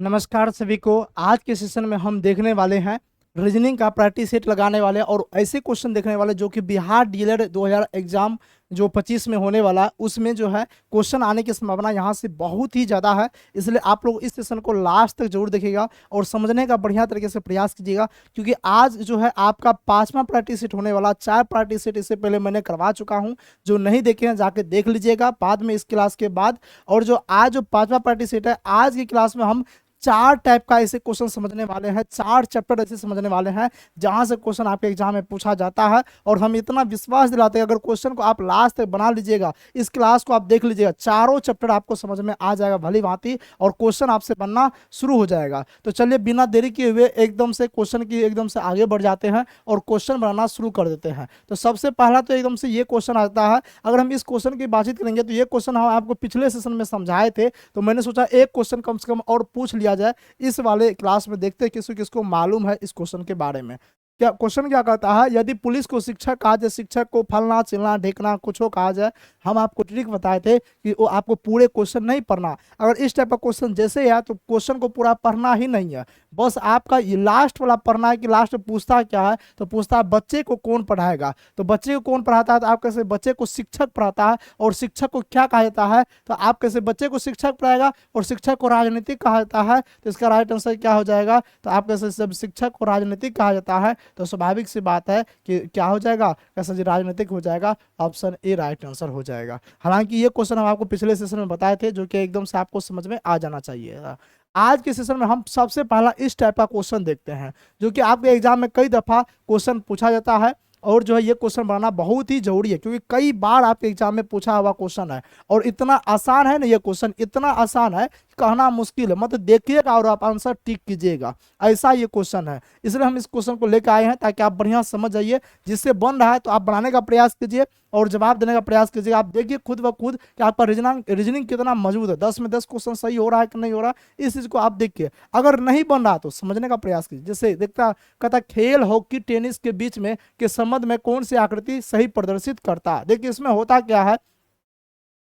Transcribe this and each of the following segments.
नमस्कार सभी को। आज के सेशन में हम देखने वाले हैं रीजनिंग का प्रैक्टिस सेट लगाने वाले और ऐसे क्वेश्चन देखने वाले जो कि बिहार डीएलएड 2000 एग्जाम जो 25 में होने वाला है उसमें जो है क्वेश्चन आने की संभावना यहाँ से बहुत ही ज़्यादा है। इसलिए आप लोग इस सेशन को लास्ट तक जरूर देखिएगा और समझने का बढ़िया तरीके से प्रयास कीजिएगा, क्योंकि आज जो है आपका 5वां प्रैक्टिस सेट होने वाला। 4 प्रैक्टिस सेट इससे पहले मैंने करवा चुका हूँ, जो नहीं देखे हैं जाके देख लीजिएगा बाद में इस क्लास के बाद। और जो आज जो 5वां प्रैक्टिस सेट है, आज की क्लास में हम 4 टाइप का ऐसे क्वेश्चन समझने वाले हैं, 4 चैप्टर ऐसे समझने वाले हैं जहां से क्वेश्चन आपके एग्जाम में पूछा जाता है। और हम इतना विश्वास दिलाते हैं अगर क्वेश्चन को आप लास्ट तक बना लीजिएगा, इस क्लास को आप देख लीजिएगा, चारों चैप्टर आपको समझ में आ जाएगा भली भांति और क्वेश्चन आपसे बनना शुरू हो जाएगा। तो चलिए बिना देरी किए हुए एकदम से क्वेश्चन की एकदम से आगे बढ़ जाते हैं और क्वेश्चन बनाना शुरू कर देते हैं। तो सबसे पहला तो एकदम से ये क्वेश्चन आता है। अगर हम इस क्वेश्चन की बातचीत करेंगे तो ये क्वेश्चन हम आपको पिछले सेशन में समझाए थे, तो मैंने सोचा एक क्वेश्चन कम से कम और पूछ लिया जाए इस वाले क्लास में। देखते हैं किसी किसको मालूम है इस क्वेश्चन के बारे में। क्या क्वेश्चन क्या कहता है, यदि पुलिस को शिक्षक कहा जाए, शिक्षक को फलना चिलना ढेकना कुछ कहा जाए। हम आपको ट्रिक बताए थे कि वो आपको पूरे क्वेश्चन नहीं पढ़ना। अगर इस टाइप का क्वेश्चन जैसे है तो क्वेश्चन को पूरा पढ़ना ही नहीं है, बस आपका ये लास्ट वाला पढ़ना है कि लास्ट में पूछता क्या है। तो पूछता है बच्चे को कौन पढ़ाएगा, तो बच्चे को कौन पढ़ाता है, तो आप कैसे बच्चे को शिक्षक पढ़ाता है। और शिक्षक को क्या कहा जाता है, तो आप कैसे बच्चे को शिक्षक पढ़ाएगा। और शिक्षक को राजनीतिक कहा जाता है, तो इसका राइट आंसर क्या हो जाएगा, तो आप कैसे जब शिक्षक को राजनीतिक कहा जाता है तो स्वाभाविक सी बात है कि क्या हो जाएगा, कैसा जी राजनीतिक हो जाएगा। ऑप्शन ए राइट आंसर हो जाएगा। हालांकि ये क्वेश्चन हम आपको पिछले सेशन में बताए थे जो कि एकदम से आपको समझ में आ जाना चाहिए। आज के सेशन में हम सबसे पहला इस टाइप का क्वेश्चन देखते हैं जो कि आपके एग्जाम में कई दफा क्वेश्चन पूछा जाता है। और जो है ये क्वेश्चन बनाना बहुत ही जरूरी है, क्योंकि कई बार आपके एग्जाम में पूछा हुआ क्वेश्चन है और इतना आसान है ना, ये क्वेश्चन इतना आसान है कहना मुश्किल है। मतलब देखिएगा और आप आंसर टिक कीजिएगा, ऐसा ये क्वेश्चन है। इसलिए हम इस क्वेश्चन को लेकर आए हैं ताकि आप बढ़िया समझ जाइए। जिससे बन रहा है तो आप बनाने का प्रयास कीजिए और जवाब देने का प्रयास कीजिए। आप देखिए खुद ब खुद कि आपका रीजनिंग कितना मजबूत है, 10 में 10 क्वेश्चन सही हो रहा है कि नहीं हो रहा, इस चीज को आप देखिए। अगर नहीं बन रहा तो समझने का प्रयास कीजिए। जैसे देखता कहता खेल हॉकी टेनिस के बीच में के संबंध में कौन सी आकृति सही प्रदर्शित करता है। देखिए इसमें होता क्या है,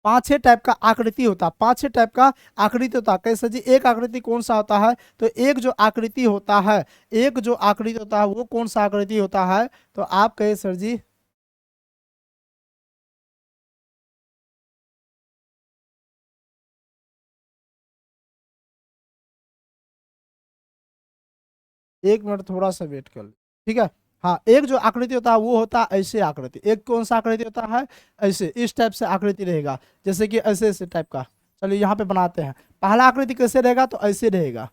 5-6 टाइप का आकृति होता है, 5-6 टाइप का आकृति होता है। कैसे जी, एक आकृति कौन सा होता है, तो एक जो आकृति होता है, एक जो आकृति होता है वो कौन सा आकृति होता है, तो आप कहे सर जी एक मिनट थोड़ा सा वेट कर लो, ठीक है। हाँ, एक जो आकृति होता है वो होता है ऐसे आकृति। एक कौन सा आकृति होता है, ऐसे इस टाइप से आकृति रहेगा, जैसे कि ऐसे ऐसे टाइप का। चलिए यहाँ पे बनाते हैं। पहला आकृति कैसे रहेगा, तो ऐसे रहेगा।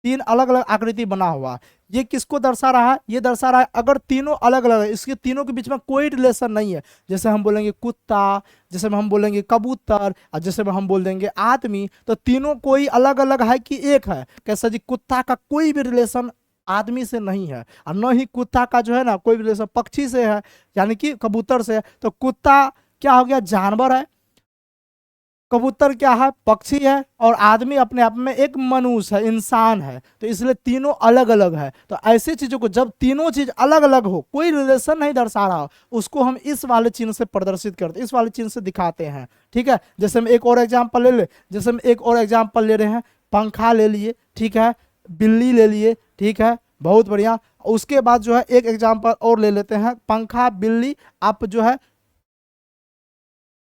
3 अलग अलग आकृति बना हुआ। ये किसको दर्शा रहा है, ये दर्शा रहा है अगर तीनों अलग अलग है, इसके तीनों के बीच में कोई रिलेशन नहीं है। जैसे हम बोलेंगे कुत्ता, जैसे हम बोलेंगे कबूतर और जैसे हम बोल देंगे आदमी, तो तीनों कोई अलग अलग है कि एक है। कैसा जी, कुत्ता का कोई भी रिलेशन आदमी से नहीं है और न ही कुत्ता का जो है ना कोई भी रिलेशन पक्षी से है, यानी कि कबूतर से है। तो कुत्ता क्या हो गया, जानवर है, कबूतर क्या है, पक्षी है, और आदमी अपने आप में एक मनुष्य है, इंसान है। तो इसलिए तीनों अलग अलग है। तो ऐसी चीजों को जब तीनों चीज अलग अलग हो, कोई रिलेशन नहीं दर्शा रहा हो, उसको हम इस वाले चिन्ह से प्रदर्शित करते हैं, इस वाले चिन्ह से दिखाते हैं। ठीक है, जैसे हम एक और एग्जाम्पल ले ले, जैसे हम एक और एग्जाम्पल ले रहे हैं, पंखा ले लिए, ठीक है, बिल्ली ले लिए, ठीक है, बहुत बढ़िया। उसके बाद जो है एक एग्जाम्पल और ले लेते हैं, पंखा बिल्ली, आप जो है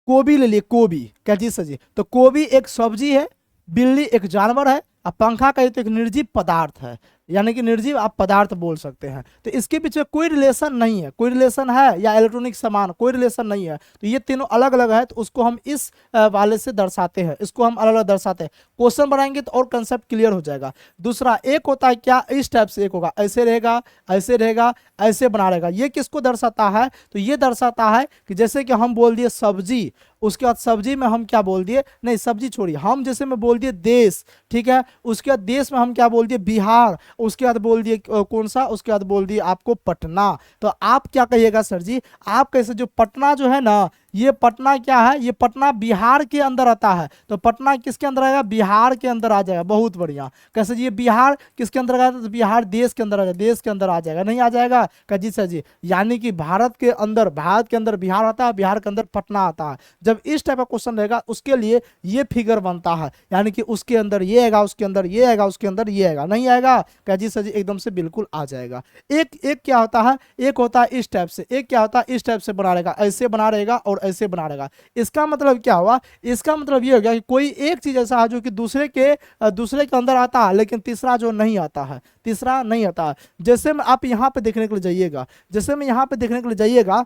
गोभी ले लिए, गोभी क्या जी सर जी, तो गोभी एक सब्जी है, बिल्ली एक जानवर है, और पंखा का तो एक निर्जीव पदार्थ है, यानी कि निर्जीव आप पदार्थ बोल सकते हैं। तो इसके पीछे कोई रिलेशन नहीं है, कोई रिलेशन है या इलेक्ट्रॉनिक सामान कोई रिलेशन नहीं है। तो ये तीनों अलग अलग है, तो उसको हम इस वाले से दर्शाते हैं, इसको हम अलग अलग दर्शाते हैं। क्वेश्चन बनाएंगे तो और कंसेप्ट क्लियर हो जाएगा। दूसरा एक होता है क्या, इस टाइप से एक होगा, ऐसे रहेगा, ऐसे रहेगा, ऐसे बना रहेगा। ये किसको दर्शाता है, तो ये दर्शाता है कि जैसे कि हम बोल दिए सब्जी, उसके बाद सब्जी में हम क्या बोल दिए, नहीं सब्जी छोड़िए, हम जैसे में बोल दिए देश, ठीक है, उसके बाद देश में हम क्या बोल दिए, बिहार, उसके बाद बोल दिए कौन सा, उसके बाद बोल दिए आपको पटना। तो आप क्या कहिएगा सर जी, आप कैसे जो पटना जो है ना, ये पटना क्या है, ये पटना बिहार के अंदर आता है, तो पटना किसके अंदर आएगा, बिहार के अंदर आ जाएगा। बहुत बढ़िया। कैसे जी, ये बिहार किसके अंदर आएगा, तो बिहार देश के अंदर आ जाएगा, देश के अंदर आ जाएगा, नहीं आ जाएगा का जी सर जी। यानी कि भारत के अंदर बिहार आता है, बिहार के अंदर पटना आता है। जब इस टाइप का क्वेश्चन रहेगा उसके लिए ये फिगर बनता है, यानी कि उसके अंदर ये आएगा, उसके अंदर ये आएगा, उसके अंदर ये आएगा, नहीं आएगा क्या जी सर जी, एकदम से बिल्कुल आ जाएगा। एक एक क्या होता है, एक होता है इस टाइप से, एक क्या होता है इस टाइप से बना रहेगा, ऐसे बना रहेगा और ऐसे बना रहेगा। इसका मतलब क्या हुआ, इसका मतलब ये हो गया कि कोई एक चीज ऐसा है जो कि दूसरे के अंदर आता है, लेकिन तीसरा जो नहीं आता है, तीसरा नहीं आता है। जैसे में आप यहाँ पे देखने के लिए जाइएगा, जैसे में यहाँ पे देखने के लिए जाइएगा,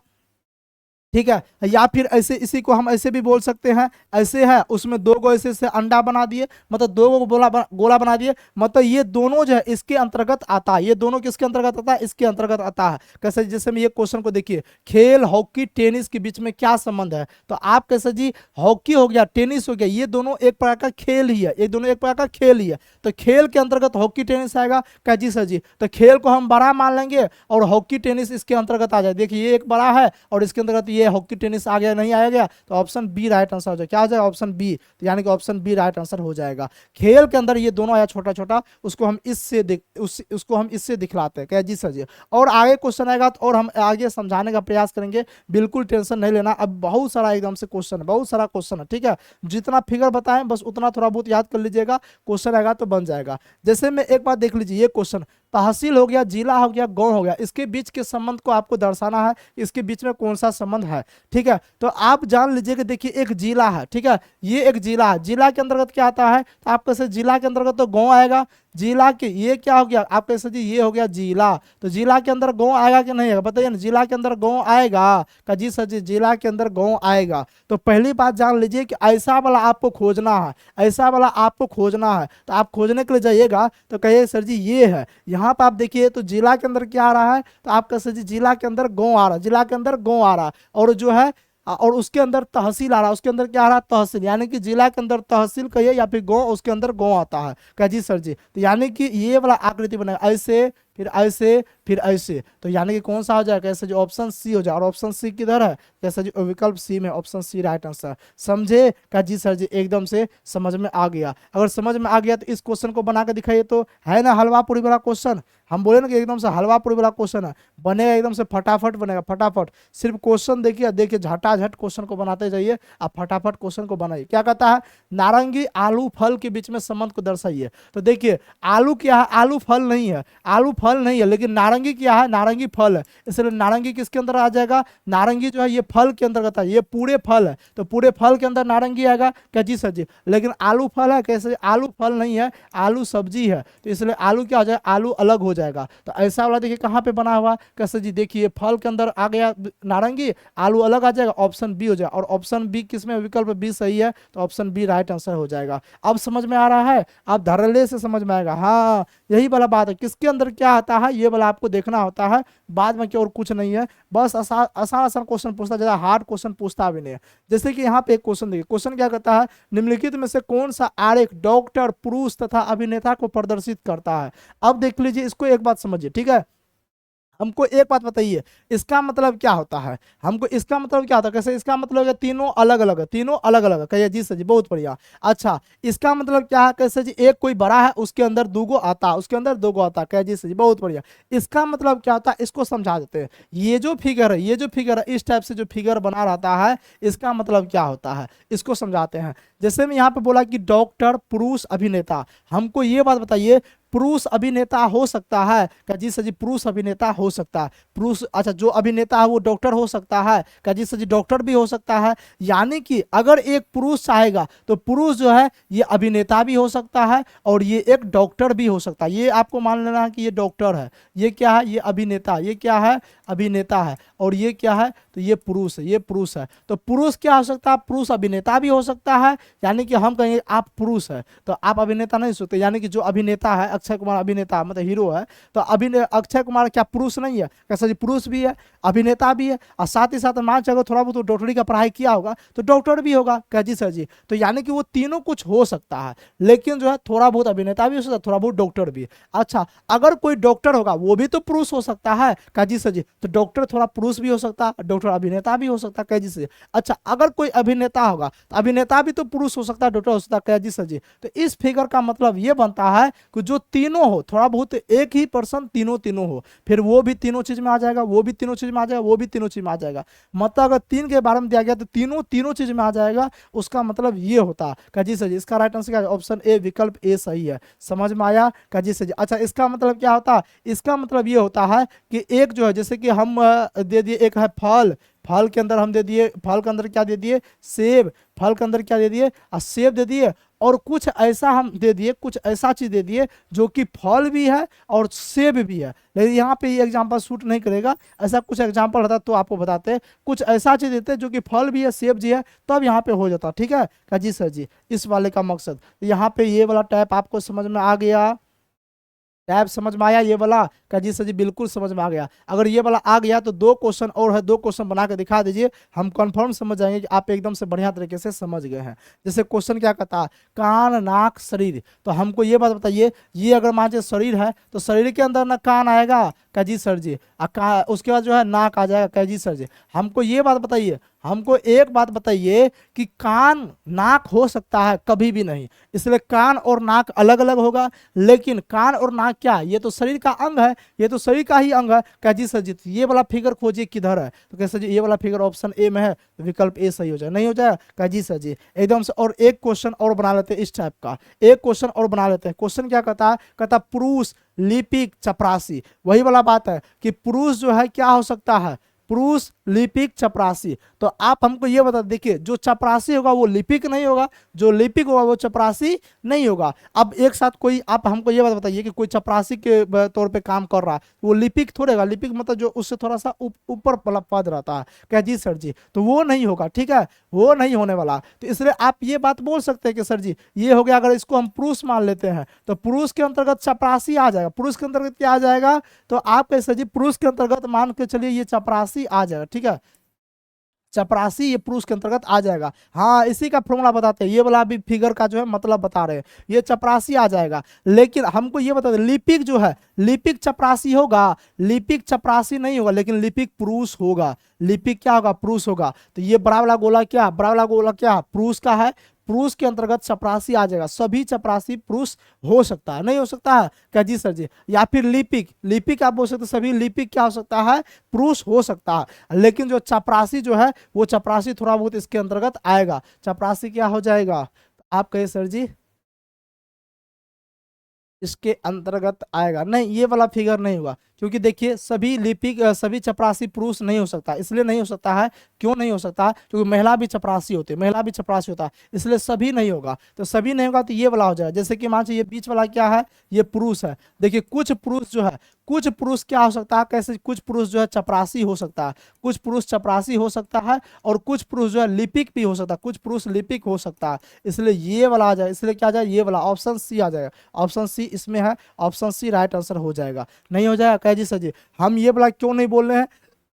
ठीक है, या फिर ऐसे, इसी को हम ऐसे भी बोल सकते हैं, ऐसे है उसमें दो गो ऐसे से अंडा बना दिए, मतलब दो गो गोला बना दिए, मतलब ये दोनों जो है इसके अंतर्गत आता है, ये दोनों किसके अंतर्गत आता है, इसके अंतर्गत आता है। कैसे, जैसे में ये क्वेश्चन को देखिए, खेल हॉकी टेनिस के बीच में क्या संबंध है, तो आप कैसे जी, हॉकी हो गया, टेनिस हो गया, ये दोनों एक प्रकार का खेल ही है, ये दोनों एक प्रकार का खेल ही है, तो खेल के अंतर्गत हॉकी टेनिस आएगा क्या जी सर जी। तो खेल को हम बड़ा मान लेंगे और हॉकी टेनिस इसके अंतर्गत आ जाए। देखिए ये एक बड़ा है और इसके अंतर्गत ये हॉकी टेनिस आ गया, नहीं आया गया, तो ऑप्शन बी राइट आंसर हो जाएगा। क्या आ जाएगा, ऑप्शन बी, तो यानी कि ऑप्शन बी राइट आंसर हो जाएगा। खेल के अंदर ये दोनों आया छोटा छोटा, उसको हम उसको हम इससे दिखलाते हैं क्या जी सर जी। और आगे क्वेश्चन आएगा तो और हम आगे समझाने का प्रयास करेंगे, बिल्कुल टेंशन नहीं लेना। अब बहुत सारा एकदम से क्वेश्चन है, बहुत सारा क्वेश्चन है, ठीक है। जितना फिगर बताएं बस उतना थोड़ा बहुत याद कर लीजिएगा, क्वेश्चन आएगा तो बन जाएगा। जैसे में एक बात देख लीजिए, ये क्वेश्चन तहसील हो गया, जिला हो गया, गांव हो गया, इसके बीच के संबंध को आपको दर्शाना है, इसके बीच में कौन सा संबंध है, ठीक है। तो आप जान लीजिए कि देखिए एक जिला है, ठीक है, ये एक जिला है, जिला के अंतर्गत क्या आता है, तो आप कैसे, जिला के अंतर्गत तो गांव आएगा, जिला के ये क्या हो गया, आप कैसे जी, ये हो गया जिला, तो जिला के अंदर गांव आएगा कि नहीं आएगा, बताइए ना, जिला के अंदर गांव आएगा का जी सर जी, जिला के अंदर गांव आएगा। तो पहली बात जान लीजिए कि ऐसा वाला आपको खोजना है, ऐसा वाला आपको खोजना है, तो आप खोजने के लिए जाइएगा तो कहिए सर जी ये है, यहाँ पर आप देखिए तो जिला के अंदर क्या आ रहा है, तो आप कैसे जी, जिला के अंदर गांव आ रहा है, जिला के अंदर गांव आ रहा है, और जो है और उसके अंदर तहसील आ रहा है, उसके अंदर क्या आ रहा है, तहसील, यानी कि जिला के अंदर तहसील कहिए या फिर गांव, उसके अंदर गांव आता है क्या जी सर जी। तो यानी कि ये वाला आकृति बनेगा, ऐसे फिर ऐसे फिर ऐसे, तो यानी कि कौन सा हो जाएगा, कैसे जो ऑप्शन सी हो जाए, और ऑप्शन सी किधर है, कैसे जी विकल्प सी में, ऑप्शन सी राइट आंसर। समझे क्या जी सर जी, एकदम से समझ में आ गया। अगर समझ में आ गया तो इस क्वेश्चन को बना के दिखाइए, तो है ना हलवा पूरी वाला क्वेश्चन, हम बोले ना कि एकदम से हलवा पूरी वाला क्वेश्चन है, बनेगा एकदम से फटाफट बनेगा, फटाफट। सिर्फ क्वेश्चन देखिए, देखिए झटाझट क्वेश्चन को बनाते जाइए, आप फटाफट क्वेश्चन को बनाइए। क्या कहता है, नारंगी आलू फल के बीच में संबंध को दर्शाइए। तो देखिए आलू क्या है, आलू फल नहीं है, आलू फल नहीं है, लेकिन नारंगी क्या है, नारंगी फल है, इसलिए नारंगी किसके अंदर आ जाएगा, नारंगी जो है ये फल के अंतर्गत है, ये पूरे फल है, तो पूरे फल के अंदर नारंगी आएगा क्या जी सर जी। लेकिन आलू फल है, कैसे, आलू फल नहीं है, आलू सब्जी है, तो इसलिए आलू क्या हो जाएगा, आलू अलग हो जाएगा। तो ऐसा वाला देखिए कहाँ पे बना हुआ, कैसे जी, देखिए फल के अंदर आ गया नारंगी, आलू अलग आ जाएगा, ऑप्शन बी हो जाएगा, और ऑप्शन बी किसमें, विकल्प बी सही है, तो ऑप्शन बी राइट आंसर हो जाएगा। अब समझ में आ रहा है, आप धड़ल्ले से समझ में आएगा, हाँ यही वाला बात है, किसके अंदर क्या आता है ये वाला आपको देखना होता है, बाद में क्या और कुछ नहीं है, बस आसान आसान क्वेश्चन पूछता, ज्यादा हार्ड क्वेश्चन पूछता भी नहीं है। जैसे कि यहाँ पे एक क्वेश्चन देखिए, क्वेश्चन क्या कहता है, निम्नलिखित में से कौन सा आरेख डॉक्टर, पुरुष तथा अभिनेता को प्रदर्शित करता है। अब देख लीजिए, इसको एक बात समझिए, ठीक है, हमको एक बात बताइए, इसका मतलब क्या होता है, हमको इसका मतलब क्या होता है, कैसे, इसका मतलब है तीनों अलग अलग है, तीनों अलग अलग है, कहिए जी सर जी, बहुत बढ़िया। अच्छा इसका मतलब क्या है, कैसे जी, एक कोई बड़ा है उसके अंदर दूगो आता है, उसके अंदर दोगो आता है, कहिए जी सर जी, बहुत बढ़िया। इसका मतलब क्या होता है, इसको समझा देते हैं, ये जो फिगर है, ये जो फिगर है, इस टाइप से जो फिगर बना रहता है, इसका मतलब क्या होता है, इसको समझाते हैं। जैसे मैं यहाँ पे बोला कि डॉक्टर, पुरुष, अभिनेता, हमको ये बात बताइए, पुरुष अभिनेता हो सकता है क्या जी सर जी, पुरुष अभिनेता हो सकता है, पुरुष, अच्छा जो अभिनेता है वो डॉक्टर हो सकता है क्या जी सर जी, डॉक्टर भी हो सकता है। यानी कि अगर एक पुरुष चाहेगा तो पुरुष जो है ये अभिनेता भी हो सकता है और ये एक डॉक्टर भी हो सकता है। ये आपको मान लेना है कि ये डॉक्टर है, ये क्या है, ये अभिनेता, ये क्या है, अभिनेता है, और ये क्या है, तो ये पुरुष है, ये पुरुष है। तो पुरुष क्या हो सकता है, पुरुष अभिनेता भी हो सकता है, यानी कि हम कहेंगे आप पुरुष है तो आप अभिनेता नहीं सकते, यानी कि जो अभिनेता है, अक्षय कुमार अभिनेता मतलब हीरो है, तो अक्षय कुमार क्या पुरुष नहीं है, कैसा जी, पुरुष भी है, अभिनेता भी है, और साथ ही साथ मान चलो थोड़ा बहुत डॉक्टरी का पढ़ाई किया होगा तो डॉक्टर भी होगा, क्या जी सर जी। तो यानी कि वो तीनों कुछ हो सकता है, लेकिन जो है थोड़ा बहुत अभिनेता भी हो सकता है, थोड़ा बहुत डॉक्टर भी। अच्छा अगर कोई डॉक्टर होगा वो भी तो पुरुष हो सकता है, क्या जी सर जी, तो डॉक्टर थोड़ा पुरुष भी हो सकता है, डॉक्टर डॉक्टर अभिनेता भी हो सकता है, कह जी सर जी। अच्छा, अगर कोई अभिनेता होगा तो अभिनेता भी तो पुरुष हो सकता है, डॉक्टर हो सकता है, कह जी सर जी। तो इस फिगर का मतलब ये बनता है कि जो तीनों हो, थोड़ा बहुत एक ही पर्सन तीनों तीनों हो, फिर वो भी तीनों चीज में आ जाएगा, वो भी तीनों चीज में आ जाएगा, वो भी तीनों चीज में आ जाएगा। मतलब अगर तीन के बारे में दिया गया तो तीनों तीनों चीज में आ जाएगा, उसका मतलब ये होता है, कह जी सर जी। इसका राइट आंसर क्या है? ऑप्शन ए, विकल्प ए सही है। समझ में आया, कह जी सर जी। अच्छा, इसका मतलब क्या होता है? इसका मतलब ये होता है कि एक जो है, जैसे कि हम दे दिए, एक है फल, फल के अंदर हम दे दिए, फल के अंदर क्या दे दिए? सेब। फल के अंदर क्या दे दिए? सेब दे दिए। और कुछ ऐसा हम दे दिए, कुछ ऐसा चीज दे दिए जो कि फल भी है और सेब भी है, लेकिन यहाँ पे ये एग्जांपल सूट नहीं करेगा। ऐसा कुछ एग्जांपल रहता तो आपको बताते, कुछ ऐसा चीज देते जो कि फल भी है, सेब भी है, तब यहाँ पे हो जाता। ठीक है, कहा जी सर जी, इस वाले का मकसद। यहाँ पे ये वाला टाइप आपको समझ में आ गया? टैब समझ में आया ये वाला? का जी सर जी बिल्कुल समझ में आ गया। अगर ये वाला आ गया तो दो क्वेश्चन और है, दो क्वेश्चन बना के दिखा दीजिए, हम कंफर्म समझ जाएंगे कि आप एकदम से बढ़िया तरीके से समझ गए हैं। जैसे क्वेश्चन क्या कहता है? कान, नाक, शरीर। तो हमको ये बात बताइए, ये अगर मान लीजिए शरीर है तो शरीर के अंदर ना कान आएगा, का जी सर जी, उसके बाद जो है नाक आ जाएगा, का जी सर जी। हमको ये बात बताइए, हमको एक बात बताइए कि कान नाक हो सकता है? कभी भी नहीं। इसलिए कान और नाक अलग अलग होगा, लेकिन कान और नाक क्या, ये तो शरीर का अंग है, ये तो शरीर का ही अंग है। कह जी सर जी, ये वाला फिगर खोजिए किधर है? तो कह सर जी ये वाला फिगर ऑप्शन ए में है, तो विकल्प ए सही हो जाए। नहीं हो जाए? कह जी सर जी एकदम से। और एक क्वेश्चन और बना लेते हैं इस टाइप का, एक क्वेश्चन और बना लेते हैं। क्वेश्चन क्या कहता है? कहता पुरुष, लिपिक, चपरासी। वही वाला बात है कि पुरुष जो है क्या हो सकता है? पुरुष, लिपिक, चपरासी। तो आप हमको ये बता, देखिए जो चपरासी होगा वो लिपिक नहीं होगा, जो लिपिक होगा वो चपरासी नहीं होगा। अब एक साथ कोई, आप हमको ये बात बताइए कि कोई चपरासी के तौर पे काम कर रहा है, वो लिपिक थोड़े होगा। लिपिक मतलब जो उससे थोड़ा सा ऊपर वाला पद रहता है, क्या जी सर जी, तो वो नहीं होगा। ठीक है, वो नहीं होने वाला। तो इसलिए आप ये बात बोल सकते हैं कि सर जी ये हो गया, अगर इसको हम पुरुष मान लेते हैं तो पुरुष के अंतर्गत चपरासी आ जाएगा। पुरुष के अंतर्गत क्या आ जाएगा? तो आप कैसे जी, पुरुष के अंतर्गत मान के चलिए ये चपरासी आ जाएगा। ठीक है, चपरासी ये पुरुष के अंतर्गत आ जाएगा। हाँ, इसी का फॉर्मूला बताते हैं, ये वाला भी फिगर का जो है मतलब बता रहे हैं, ये चपरासी आ जाएगा। लेकिन हमको ये बता दें, लिपिक जो है, लिपिक चपरासी होगा? लिपिक चपरासी नहीं होगा, लेकिन लिपिक पुरुष होगा। लिपिक क्या होगा? पुरुष होगा। तो ये बड़ा वाला गोला क्या, बड़ा वाला गोला क्या पुरुष का है? पुरुष के अंतर्गत चपरासी आ जाएगा। सभी चपरासी पुरुष हो सकता है? नहीं हो सकता है? क्या जी सर जी। या फिर लिपिक, लिपिक आप बोल सकते हैं, सभी लिपिक क्या हो सकता है? पुरुष हो सकता है। लेकिन जो चपरासी जो है वो चपरासी थोड़ा बहुत इसके अंतर्गत आएगा। चपरासी क्या हो जाएगा? आप कहे सर जी इसके अंतर्गत आएगा। नहीं, ये वाला फिगर नहीं होगा, क्योंकि देखिए सभी लिपिक, सभी चपरासी पुरुष नहीं हो सकता। इसलिए नहीं हो सकता है, क्यों नहीं हो सकता? क्योंकि महिला भी चपरासी होती है, महिला भी चपरासी होता है, इसलिए सभी नहीं होगा। तो सभी नहीं होगा तो ये वाला हो जाएगा। जैसे कि मान लीजिए ये बीच वाला क्या है? ये पुरुष है। देखिए कुछ पुरुष जो है, कुछ पुरुष क्या हो सकता है? कैसे? कुछ पुरुष जो है चपरासी हो सकता है, कुछ पुरुष चपरासी हो सकता है, और कुछ पुरुष जो है लिपिक भी हो सकता है, कुछ पुरुष लिपिक हो सकता है। इसलिए ये वाला आ जाए, इसलिए क्या आ जाए? ये वाला ऑप्शन सी आ जाएगा। ऑप्शन सी इसमें है, ऑप्शन सी राइट आंसर हो जाएगा। नहीं हो जाएगा? कह जी सर जी, हम ये वाला क्यों नहीं बोल रहे हैं?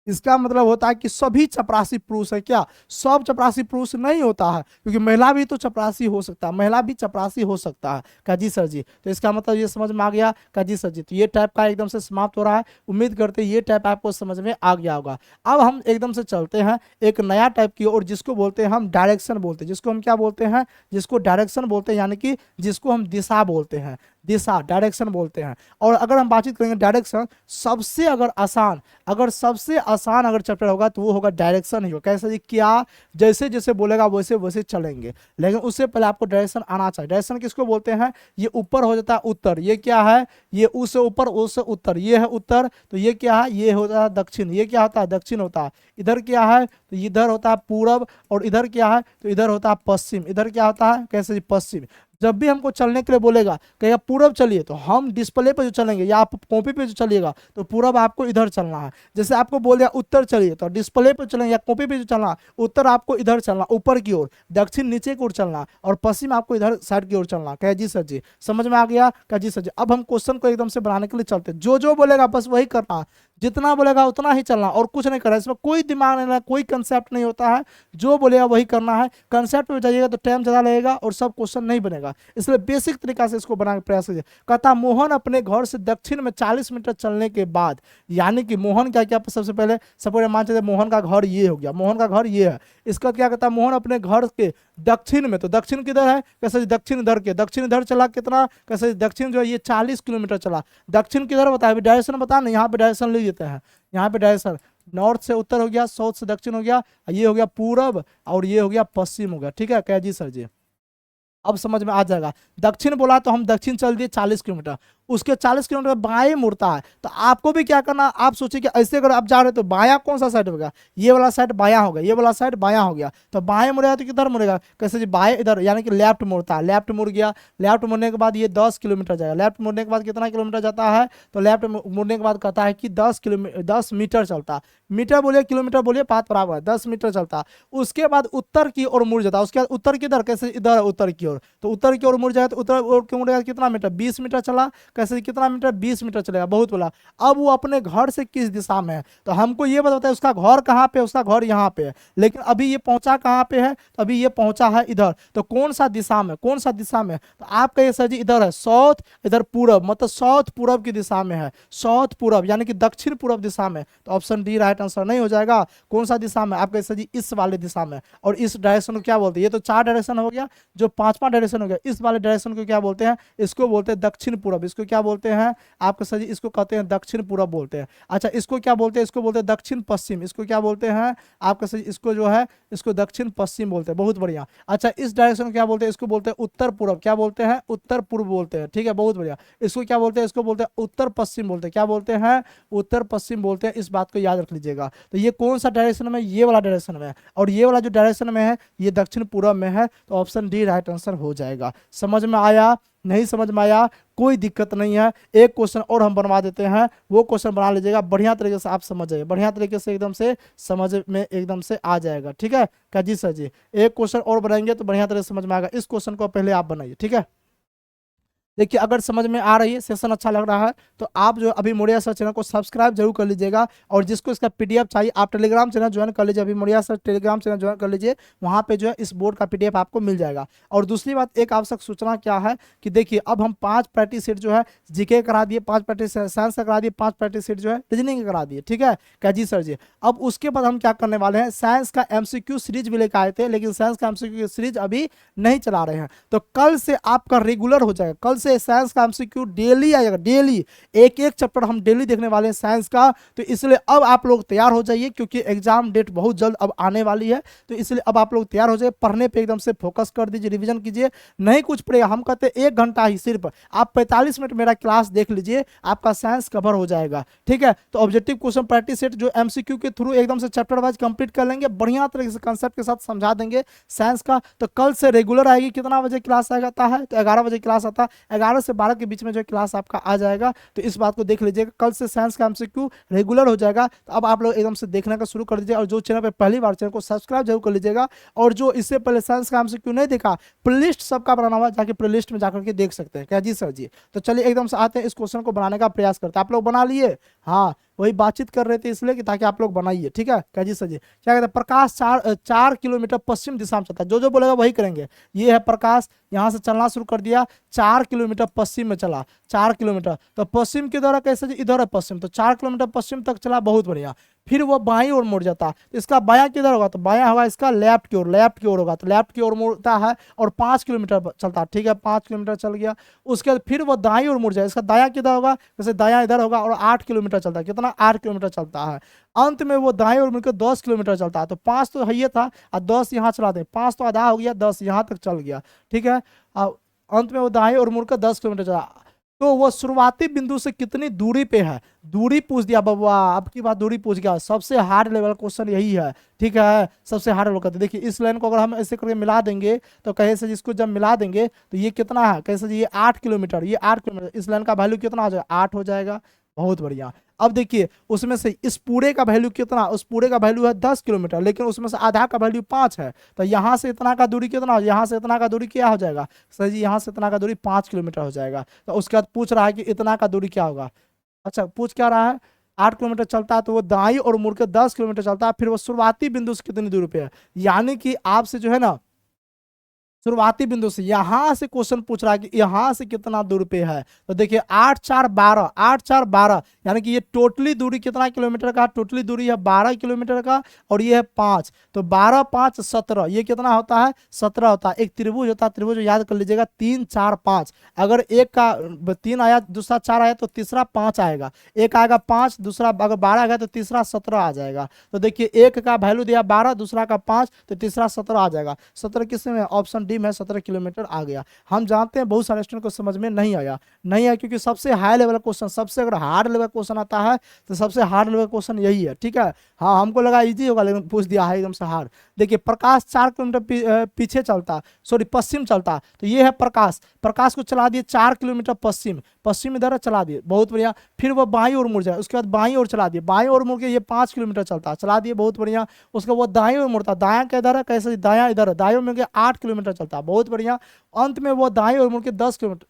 इसका मतलब होता है कि सभी चपरासी पुरुष है क्या? सब चपरासी पुरुष नहीं होता है, क्योंकि महिला भी तो चपरासी हो सकता है, महिला भी चपरासी हो सकता है। का जी सर जी, तो इसका मतलब ये समझ में आ गया? का जी सर जी, तो ये टाइप का एकदम से समाप्त हो रहा है। उम्मीद करते हैं ये टाइप आपको समझ में आ गया होगा। अब हम एकदम से चलते हैं एक नया टाइप की ओर, जिसको बोलते हैं हम डायरेक्शन बोलते हैं। जिसको हम क्या बोलते हैं? जिसको डायरेक्शन बोलते हैं, यानी कि जिसको हम दिशा बोलते हैं, दिशा, डायरेक्शन बोलते हैं। और अगर हम बातचीत करेंगे डायरेक्शन, सबसे अगर आसान, अगर सबसे आसान अगर चैप्टर होगा तो वो होगा डायरेक्शन ही होगा। कैसे जी? क्या? जैसे जैसे बोलेगा वैसे वैसे चलेंगे, लेकिन उससे पहले आपको डायरेक्शन आना चाहिए। डायरेक्शन किसको बोलते हैं? ये ऊपर हो जाता है उत्तर, ये क्या है? ये ऊ से ऊपर, ओ से उत्तर, ये है उत्तर। तो ये क्या है? ये होता है दक्षिण। ये क्या होता है? दक्षिण होता है। इधर क्या है? तो इधर होता है पूरब, और इधर क्या है? तो इधर होता है पश्चिम। इधर क्या होता है? कैसे जी? पश्चिम। जब भी हमको चलने के लिए बोलेगा, कहेगा पूरब चलिए, तो हम डिस्प्ले पे जो चलेंगे या आप कॉपी पे जो चलिएगा तो पूरब आपको इधर चलना है। जैसे आपको बोल दिया उत्तर चलिए, तो डिस्प्ले पे चलेंगे या कॉपी पे जो चलना है, उत्तर आपको इधर चलना, ऊपर की ओर, दक्षिण नीचे की ओर चलना, और पश्चिम आपको इधर साइड की ओर चलना। कहे जी सर जी, समझ में आ गया? कहे जी सर जी। अब हम क्वेश्चन को एकदम से बनाने के लिए चलते, जो जो बोलेगा बस वही करना है। जितना बोलेगा उतना ही चलना और कुछ नहीं करना, इसमें कोई दिमाग नहीं लगना, कोई कंसेप्ट नहीं होता है, जो बोलेगा वही करना है। कंसेप्ट में जाइएगा तो टाइम ज़्यादा लगेगा और सब क्वेश्चन नहीं बनेगा, इसलिए बेसिक तरीका से इसको बनाने का प्रयास कीजिए। कहता मोहन अपने घर से दक्षिण में 40 मीटर चलने के बाद, यानी कि मोहन क्या क्या सबसे पहले सपोज मान चलिए मोहन का घर ये हो गया, मोहन का घर ये है, इसका क्या कहता है मोहन अपने घर के दक्षिण में, तो दक्षिण किधर है, कैसे जी दक्षिण इधर के, दक्षिण इधर चला कितना, कैसे दक्षिण जो है ये 40 किलोमीटर चला। दक्षिण किधर बताया अभी, डायरेक्शन बता ना, यहाँ पे डायरेक्शन ले लेते हैं, यहाँ पे डायरेक्शन नॉर्थ से उत्तर हो गया, साउथ से दक्षिण हो गया, ये हो गया पूरब और ये हो गया पश्चिम हो गया। ठीक है क्या जी सर जी, अब समझ में आ जाएगा। दक्षिण बोला तो हम दक्षिण चल दिए 40 किलोमीटर, उसके 40 किलोमीटर बाएं मुड़ता है, तो आपको भी क्या करना, आप सोचिए कि ऐसे अगर आप जा रहे हो तो बायां कौन सा साइड होगा, ये वाला साइड बायां हो गया, ये वाला साइड बायां हो गया, तो बाएं मुड़ेगा तो किधर मुड़ेगा, कैसे जी बाएं इधर, यानी कि लेफ्ट मुड़ता है, लेफ्ट मुड़ गया, लेफ्ट मुड़ने के बाद ये 10 किलोमीटर जाएगा, लेफ्ट मुड़ने के बाद कितना किलोमीटर जाता है, तो लेफ्ट मुड़ने के बाद कहता है कि 10 मीटर चलता, मीटर बोलिए किलोमीटर बोलिए बात बराबर है, 10 मीटर चलता। उसके बाद उत्तर की ओर मुड़ जाता है, उसके बाद उत्तर किधर, कैसे इधर उत्तर की ओर, तो उत्तर की ओर मुड़ जाए तो उत्तर ओर की मुड़ेगा कितना मीटर, 20 मीटर चला, कैसे कितना मीटर, 20 मीटर चलेगा, बहुत बोला। अब वो अपने घर से किस दिशा में है, तो हमको ये बताता है उसका घर कहाँ पे, उसका घर यहाँ पे है, लेकिन अभी ये पहुंचा कहाँ पे है, तो अभी ये पहुंचा है इधर, तो कौन सा दिशा में, कौन सा दिशा में, तो आप कहिए सर जी इधर है साउथ, इधर पूरब, मतलब साउथ पूरब की दिशा में है, साउथ पूरब यानी कि दक्षिण पूरब दिशा में, तो ऑप्शन डी राइट आंसर नहीं हो जाएगा। कौन सा दिशा में, आप कहिए सर जी इस वाले दिशा में, और इस डायरेक्शन को क्या बोलते हैं, ये तो 4 डायरेक्शन हो गया, जो 5वां डायरेक्शन हो गया, इस वाले डायरेक्शन को क्या बोलते हैं, इसको बोलते हैं दक्षिण पूरब, इसको क्या बोलते हैं आपके सर जी, इसको कहते हैं दक्षिण पूरब बोलते हैं। अच्छा इसको क्या बोलते हैं, इसको बोलते हैं दक्षिण पश्चिम, इसको क्या बोलते हैं आपके सर जी, इसको जो है इसको दक्षिण पश्चिम बोलते हैं, बहुत बढ़िया। अच्छा इस डायरेक्शन को क्या बोलते हैं, इसको बोलते हैं उत्तर पूरब, क्या बोलते हैं उत्तर पूर्व बोलते हैं, ठीक है बहुत बढ़िया। इसको क्या बोलते हैं, इसको बोलते हैं उत्तर पश्चिम बोलते हैं, क्या बोलते हैं उत्तर पश्चिम बोलते हैं, इस बात को याद रख लीजिएगा। तो ये कौन सा डायरेक्शन में, ये वाला डायरेक्शन में है, और ये वाला जो डायरेक्शन में है ये दक्षिण पूरब में है, तो ऑप्शन डी राइट आंसर हो जाएगा। समझ में आया, नहीं समझ में आया कोई दिक्कत नहीं है, एक क्वेश्चन और हम बनवा देते हैं, वो क्वेश्चन बना लीजिएगा बढ़िया तरीके से, आप समझ जाइए बढ़िया तरीके से, एकदम से समझ में एकदम से आ जाएगा। ठीक है क्या जी सर जी, एक क्वेश्चन और बनाएंगे तो बढ़िया तरीके से समझ में आएगा, इस क्वेश्चन को पहले आप बनाइए। ठीक है देखिए अगर समझ में आ रही है, सेशन अच्छा लग रहा है, तो आप जो अभी मोरिया सर चैनल को सब्सक्राइब जरूर कर लीजिएगा, और जिसको इसका पीडीएफ चाहिए आप टेलीग्राम चैनल ज्वाइन कर लीजिए, अभी Maurya sir Telegram channel join कर लीजिए, वहाँ पे जो है इस बोर्ड का पीडीएफ आपको मिल जाएगा। और दूसरी बात एक आवश्यक सूचना क्या है कि देखिए अब हम 5 प्रैक्टिस सेट जो है जीके करा दिए, 5 प्रैक्टिस साइंस का करा दिए, 5 प्रैक्टिस सेट जो है रीजनिंग का करा दिए। ठीक है क्या जी सर जी, अब उसके बाद हम क्या करने वाले हैं, साइंस का एमसीक्यू सीरीज भी लेकर आए थे, लेकिन साइंस का एमसीक्यू सीरीज अभी नहीं चला रहे हैं, तो कल से आपका रेगुलर हो जाएगा, कल से साइंस का एमसीक्यू डेली आएगा, डेली एक एक चैप्टर हम डेली देखने वाले हैं साइंस का। तो इसलिए अब आप लोग तैयार हो जाइए, क्योंकि एग्जाम डेट बहुत जल्द अब आने वाली है, तो इसलिए अब आप लोग तैयार हो जाइए, पढ़ने पे एकदम से फोकस कर दीजिए, रिवीजन कीजिए, नहीं कुछ पड़ेगा, हम कहते हैं 1 घंटा ही सिर्फ आप 45 मिनट मेरा क्लास देख लीजिए, आपका साइंस कवर हो जाएगा। ठीक है तो ऑब्जेक्टिव क्वेश्चन प्रैक्टिस सेट जो एमसीक्यू के थ्रू एकदम से चैप्टर वाइज कंप्लीट कर लेंगे, बढ़िया तरीके से कंसेप्ट के साथ समझा देंगे साइंस का। तो कल से रेगुलर आएगी, कितना बजे क्लास आता है, तो 11 बजे क्लास आता है, 11 से 12 के बीच में जो क्लास आपका आ जाएगा, तो इस बात को देख लीजिएगा, कल से साइंस का एमसीक्यू रेगुलर हो जाएगा। तो अब आप लोग एकदम से देखने का शुरू कर दीजिए, और जो चैनल पे पहली बार चैनल को सब्सक्राइब जरूर कर लीजिएगा, और जो इससे पहले साइंस का एमसीक्यू नहीं देखा, प्लेलिस्ट सबका बनाना हुआ, जाके प्लेलिस्ट में जाकर के देख सकते हैं। क्या जी सर जी, तो चलिए एकदम से आते हैं, इस क्वेश्चन को बनाने का प्रयास करते हैं। आप लोग बना लिए, हाँ वही बातचीत कर रहे थे इसलिए कि ताकि आप लोग बनाइए। ठीक है क्या जी सर जी, क्या कहते हैं प्रकाश 4 किलोमीटर पश्चिम दिशा में चलता है, जो बोलेगा वही करेंगे। ये है प्रकाश, यहाँ से चलना शुरू कर दिया, 4 किलोमीटर पश्चिम में चला, 4 किलोमीटर, तो पश्चिम किधर है, कैसे जी इधर है पश्चिम, तो 4 किलोमीटर पश्चिम तक चला, बहुत बढ़िया। फिर वो बाईं ओर मुड़ जाता, तो इसका बायां किधर होगा, तो बायां होगा इसका लेफ्ट की ओर, लेफ्ट की ओर होगा, तो लेफ्ट की ओर मुड़ता है और 5 किलोमीटर चलता है। ठीक है 5 किलोमीटर चल गया, उसके बाद फिर वो दाईं ओर मुड़ जाए, इसका दायां किधर होगा, जैसे दायां इधर होगा, और 8 किलोमीटर चलता है, कितना 8 किलोमीटर चलता है। अंत में वो दाएं ओर मुड़कर 10 किलोमीटर चलता है, तो 5 तो है ये था और 10 यहाँ चला दे, 5 तो आधा हो गया, 10 यहाँ तक चल गया। ठीक है अंत में वो दाएं ओर मुड़कर 10 किलोमीटर चला, तो वो शुरुआती बिंदु से कितनी दूरी पे है, दूरी पूछ दिया बबुआ, अब की बात दूरी पूछ गया, सबसे हार्ड लेवल क्वेश्चन यही है। ठीक है सबसे हार्ड लेवल कहते देखिए, इस लाइन को अगर हम ऐसे करके मिला देंगे, तो कहे से जिसको जब मिला देंगे तो ये कितना है, कैसे जी ये 8 किलोमीटर, ये 8 किलोमीटर, इस लाइन का वैल्यू कितना हो जाएगा, 8 हो जाएगा, बहुत बढ़िया। अब देखिए उसमें से इस पूरे का वैल्यू कितना, उस पूरे का वैल्यू है 10 किलोमीटर, लेकिन उसमें से आधा का वैल्यू 5 है, तो यहाँ से इतना का दूरी कितना, यहाँ से इतना का दूरी क्या हो जाएगा, सर जी यहाँ से इतना का दूरी 5 किलोमीटर हो जाएगा। तो उसके बाद पूछ रहा है कि इतना का दूरी क्या होगा, अच्छा पूछ क्या रहा है, 8 किलोमीटर चलता है तो वो दाईं और मुड़ के 10 किलोमीटर चलता है, फिर वो शुरुआती बिंदु से कितनी दूरी पे है। यानी कि आपसे जो है ना शुरुआती बिंदु से यहां से क्वेश्चन पूछ रहा है कि यहां से कितना दूर पे है। तो देखिए 8 4 12, 8 4 12, यानी कि ये टोटली दूरी कितना किलोमीटर का, टोटली दूरी है 12 किलोमीटर का, और ये है 5, तो 12 5 17, ये कितना होता है 17 होता है। एक त्रिभुज होता है, त्रिभुज याद कर लीजिएगा 3 4 5, अगर एक का 3 आया, दूसरा 4 आया तो तीसरा 5 आएगा, एक आएगा 5, दूसरा अगर 12 आएगा तो तीसरा 17 आ जाएगा। तो देखिए एक का वैल्यू दिया 12, दूसरा का 5, तो तीसरा 17 आ जाएगा। 17 किस में, ऑप्शन डी में 17 किलोमीटर आ गया। हम जानते हैं बहुत सारे स्टूडेंट को समझ में नहीं आया, नहीं आया क्योंकि सबसे हाई लेवल क्वेश्चन, सबसे अगर हार्ड लेवल क्वेश्चन आता है तो सबसे हार्ड लेवल क्वेश्चन यही है, ठीक है। हाँ हमको लगा इजी होगा लेकिन पूछ दिया है एकदम से हार्ड। देखिए प्रकाश 4 किलोमीटर पीछे चलता, सॉरी पश्चिम चलता, तो ये है प्रकाश, प्रकाश को चला दिए 4 किलोमीटर पश्चिम, पश्चिम इधर चला दिए, बहुत बढ़िया। फिर वो बाईं ओर मुड़ जाए, उसके बाद बाईं ओर चला दिए, बाईं ओर मुड़ के ये 5 किलोमीटर चलता, चला दिए, बहुत बढ़िया। उसके बाद वो दाएं ओर मुड़ता, दाया का इधर है, कैसे दाया इधर है, दाएं ओर मुड़ के 8 किलोमीटर चलता, बहुत बढ़िया। अंत में वो दाएं ओर मुड़ के 10 किलोमीटर,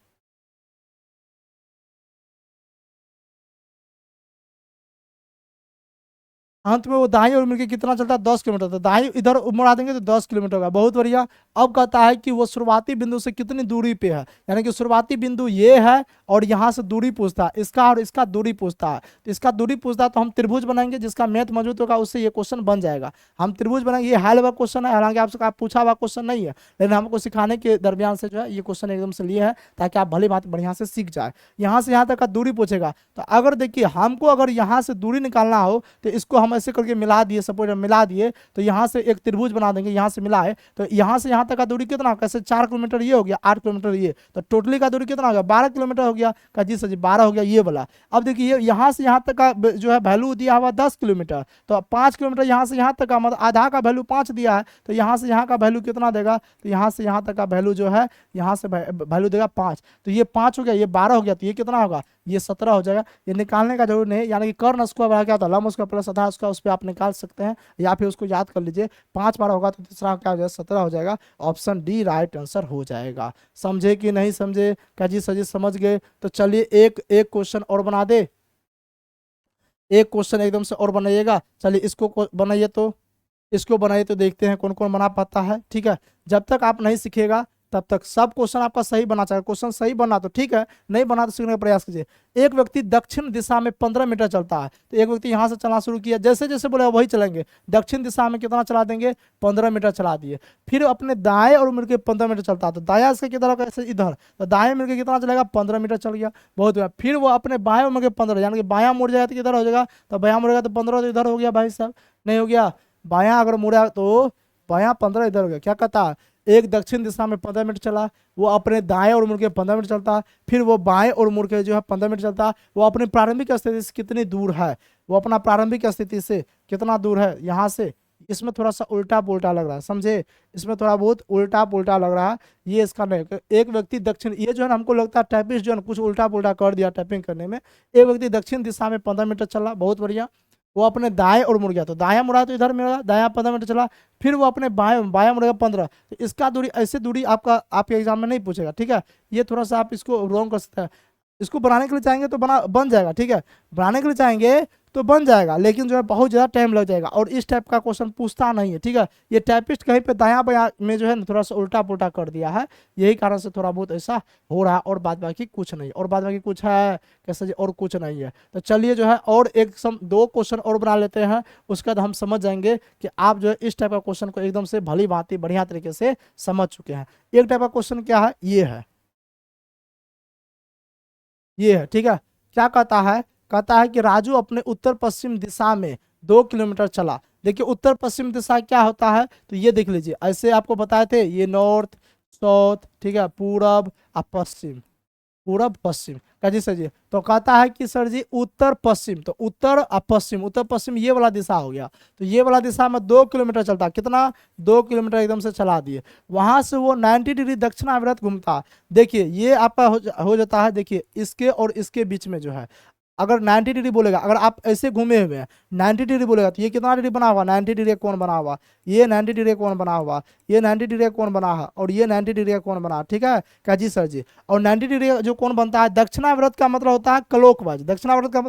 अंत में वो दाईं ओर मिलकर कितना चलता है 10 किलोमीटर, तो दाईं इधर मुड़ा देंगे तो 10 किलोमीटर होगा, बहुत बढ़िया। अब कहता है कि वो शुरुआती बिंदु से कितनी दूरी पे है, यानी कि शुरुआती बिंदु ये है और यहाँ से दूरी पूछता है, इसका और इसका दूरी पूछता है, तो इसका दूरी पूछता है तो हम त्रिभुज बनाएंगे, जिसका मैथ मौजूद होगा उससे ये क्वेश्चन बन जाएगा। हम त्रिभुज बनाएंगे, ये हाई लेवल क्वेश्चन है, हालांकि आपसे पूछा हुआ क्वेश्चन नहीं है, लेकिन हमको सिखाने के दरमियान से जो है ये क्वेश्चन एकदम से लिए है ताकि आप भली बात बढ़िया से सीख जाए। यहाँ से यहाँ तक का दूरी पूछेगा, तो अगर देखिए हमको अगर यहाँ से दूरी निकालना हो तो इसको हम ऐसे करके मिला दिए, सपोज मिला दिए तो यहाँ से एक त्रिभुज बना देंगे, यहाँ से मिलाए तो यहाँ से यहाँ तक का दूरी कितना, कैसे 4 किलोमीटर ये हो गया, 8 किलोमीटर ये, तो टोटली का दूरी कितना हो गया 12 किलोमीटर हो गया, का जी सर जी 12 हो गया ये वाला। अब देखिए यहाँ से यहाँ तक का जो है वैल्यू दिया हुआ 10 किलोमीटर, तो 5 किलोमीटर यहाँ से यहाँ तक का मतलब आधा का वैल्यू 5 दिया है, तो यहाँ से यहाँ का वैल्यू कितना देगा, तो यहाँ से यहाँ तक का वैल्यू जो है यहाँ से वैल्यू देगा 5, तो ये 5 हो गया, ये 12 हो गया, तो ये कितना होगा, ये 17 हो जाएगा। ये निकालने का जरूर नहीं, यानी कि कर्ण स्क्वायर क्या होता है, लंब स्क्वायर प्लस आधा स्क्वायर, उस पर आप निकाल सकते हैं या फिर उसको याद कर लीजिए। 5 12 होगा तो तीसरा क्या हो जाएगा 17 हो जाएगा, ऑप्शन डी राइट आंसर हो जाएगा। समझे कि नहीं समझे, क्या जी सजी समझ गए। तो चलिए एक एक क्वेश्चन और बना दे, एक क्वेश्चन एकदम से और बनाइएगा, चलिए इसको बनाइए, तो इसको बनाइए तो देखते हैं कौन कौन बना पाता है, ठीक है। जब तक आप नहीं सीखेगा तब तक सब क्वेश्चन आपका सही बना चाहिए, क्वेश्चन सही बना तो ठीक है, नहीं बना तो सीखने का प्रयास कीजिए। एक व्यक्ति दक्षिण दिशा में 15 मीटर चलता है, तो एक व्यक्ति यहाँ से चलना शुरू किया, जैसे जैसे बोले वही चलेंगे, दक्षिण दिशा में कितना चला देंगे 15 मीटर चला दिए, फिर अपने दाएं और मुड़ के 15 मीटर चलता है, तो दाया इसका किधर होगा, ऐसे इधर, तो दाएं मुड़ के कितना चलेगा 15 मीटर चल गया, बहुत हुआ। फिर वो अपने बाएं मुड़ के 15, यानी कि बायां मुड़ जाएगा तो किधर हो जाएगा, तो बायां मुड़ेगा तो 15, तो इधर हो गया भाई साहब, नहीं हो गया, बायां अगर मुड़ा तो बायां 15 इधर हो गया, क्या कहता है एक दक्षिण दिशा में 15 मीटर चला, वो अपने दाएं और मुड़ के 15 मीटर चलता, फिर वो बाएं और मुड़ के जो है 15 मीटर चलता, वो अपनी प्रारंभिक स्थिति से कितनी दूर है, वो अपना प्रारंभिक स्थिति से कितना दूर है यहाँ से, इसमें थोड़ा सा उल्टा पुल्टा लग रहा है, समझे, इसमें थोड़ा बहुत उल्टा पुल्टा लग रहा है, ये इसका नहीं। एक व्यक्ति दक्षिण, ये जो है ना हमको लगता है टाइपिस्ट जो है ना कुछ उल्टा पुल्टा कर दिया टाइपिंग करने में। एक व्यक्ति दक्षिण दिशा में 15 मीटर चला, बहुत बढ़िया, वो अपने दाएं और मुड़ गया, तो दाया मुड़ा तो इधर मुड़ा, दाया 15 मीटर चला, फिर वो अपने बाएं बाया मुड़ेगा 15, तो इसका दूरी, ऐसे दूरी आपका आपके एग्जाम में नहीं पूछेगा, ठीक है। ये थोड़ा सा आप इसको रॉन्ग कर सकते हैं, इसको बनाने के लिए चाहेंगे तो बन जाएगा, ठीक है, बनाने के लिए चाहेंगे तो बन जाएगा, लेकिन जो है बहुत ज़्यादा टाइम लग जाएगा, और इस टाइप का क्वेश्चन पूछता नहीं है, ठीक है। ये टाइपिस्ट कहीं पे दायां बायां में जो है ना थोड़ा सा उल्टा पुल्टा कर दिया है, यही कारण से थोड़ा बहुत ऐसा हो रहा है, और बाद बाकी कुछ नहीं, और बाद बाकी कुछ है कैसे जी, और कुछ नहीं है। तो चलिए जो है और एक दो क्वेश्चन और बना लेते हैं, उसके बाद हम समझ जाएंगे कि आप जो है इस टाइप का क्वेश्चन को एकदम से भली भांति बढ़िया तरीके से समझ चुके हैं। एक टाइप का क्वेश्चन क्या है, ये है, ठीक है। क्या कहता है, कहता है कि राजू अपने उत्तर पश्चिम दिशा में 2 किलोमीटर चला। देखिए उत्तर पश्चिम दिशा क्या होता है, तो ये देख लीजिए, ऐसे आपको बताए थे, ये नॉर्थ साउथ, ठीक है, पूरब और पश्चिम, पूरब पश्चिम का जी सर जी। तो कहता है कि सर जी उत्तर पश्चिम, तो उत्तर और पश्चिम, उत्तर पश्चिम ये वाला दिशा हो गया, तो ये वाला दिशा में 2 किलोमीटर चलता, कितना 2 किलोमीटर एकदम से चला दिए, वहां से वो 90 डिग्री दक्षिणावर्त घूमता। देखिए ये आपका हो जाता है, देखिए इसके और इसके बीच में जो है, अगर 90 डिग्री बोलेगा, अगर आप ऐसे घूमे हुए हैं 90 डिग्री बोलेगा, तो ये कितना डिग्री बना हुआ 90 डिग्री कौन बना हुआ, ये 90 डिग्री कौन बना हुआ, ये 90 डिग्री कौन बना है, और ये 90 डिग्री कौन बना, ठीक है क्या जी सर जी। और 90 डिग्री जो कौन बनता है, दक्षिणावर्त का मतलब होता है क्लॉकवाइज, दक्षिणावर्त का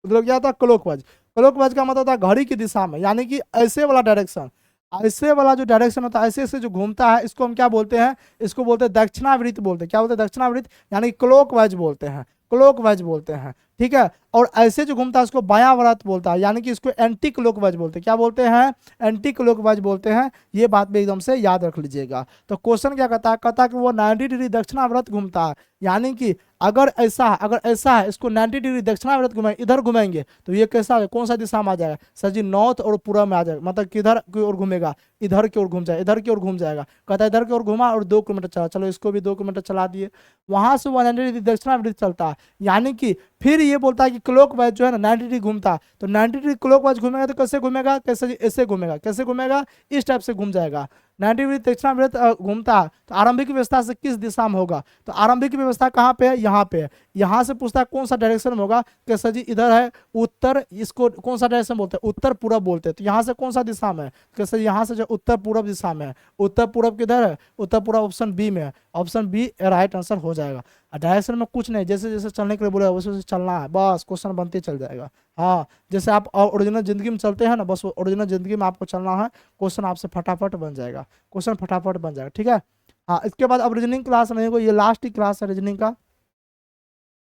मतलब क्या होता है क्लॉकवाइज। क्लॉकवाइज का मतलब होता है घड़ी की दिशा में, यानी कि ऐसे वाला डायरेक्शन, ऐसे वाला जो डायरेक्शन होता है, ऐसे ऐसे जो घूमता है, इसको हम क्या बोलते हैं, इसको बोलते हैं दक्षिणावृत्त बोलते हैं। क्या बोलते हैं, दक्षिणावृत्त, यानी क्लॉकवाइज बोलते हैं, क्लॉकवाइज बोलते हैं, ठीक है। और ऐसे जो घूमता है उसको बायां बोलता है, यानी कि इसको एंटी क्लॉकवाइज बोलते हैं। क्या बोलते हैं, एंटी क्लॉकवाइज बोलते हैं। ये बात भी एकदम से याद रख लीजिएगा। तो क्वेश्चन क्या कहता है कि वो 90 डिग्री दक्षिणावर्त घूमता है, यानी कि अगर ऐसा है, इसको 90 डिग्री दक्षिणावर्त घुमाएं, इधर घुमाएंगे तो ये कैसा है, कौन सा दिशा में आ जाएगा सर जी, नॉर्थ और पूरब में आ जाएगा। मतलब किधर की ओर घूमेगा, इधर की ओर घूम जाएगा, इधर की ओर घूम जाएगा। कहता है इधर की ओर घुमा और 2 किलोमीटर चला, चलो इसको भी 2 किलोमीटर चला दिए। वहां से 190 डिग्री दक्षिणावर्त चलता है, यानी कि फिर ये बोलता है कि क्लॉकवाइज जो है ना 90 डिग्री घूमता है। तो 90 डिग्री क्लॉकवाइज घूमेगा तो कैसे घूमेगा, कैसे जी, ऐसे घूमेगा। कैसे घूमेगा, इस टाइप से घूम जाएगा। 90 डिग्री दक्षिणावर्त घूमता है तो आरंभिक व्यवस्था से किस दिशा में होगा, तो आरंभिक व्यवस्था कहाँ पे है, यहाँ पे है। यहाँ से पूछता है कौन सा डायरेक्शन में होगा, कैसे जी इधर है उत्तर, इसको कौन सा डायरेक्शन बोलते हैं, उत्तर पूरब बोलते हैं। तो यहाँ से कौन सा दिशा में है, कैसे यहाँ से जो उत्तर पूरब दिशा में है। उत्तर पूरब किधर है, उत्तर पूरब ऑप्शन बी में है। ऑप्शन बी राइट आंसर हो जाएगा। डायरेक्शन में कुछ नहीं, जैसे जैसे चलने के लिए बोले वैसे वैसे चलना है, बस क्वेश्चन बनते चल जाएगा। हाँ, जैसे आप ओरिजिनल जिंदगी में चलते हैं ना, बस ओरिजिनल जिंदगी में आपको चलना है, क्वेश्चन आपसे फटाफट बन जाएगा, क्वेश्चन फटाफट बन जाएगा, ठीक है। हाँ, इसके बाद अब रीजनिंग क्लास नहीं होगा, ये लास्ट ही क्लास है रीजनिंग का।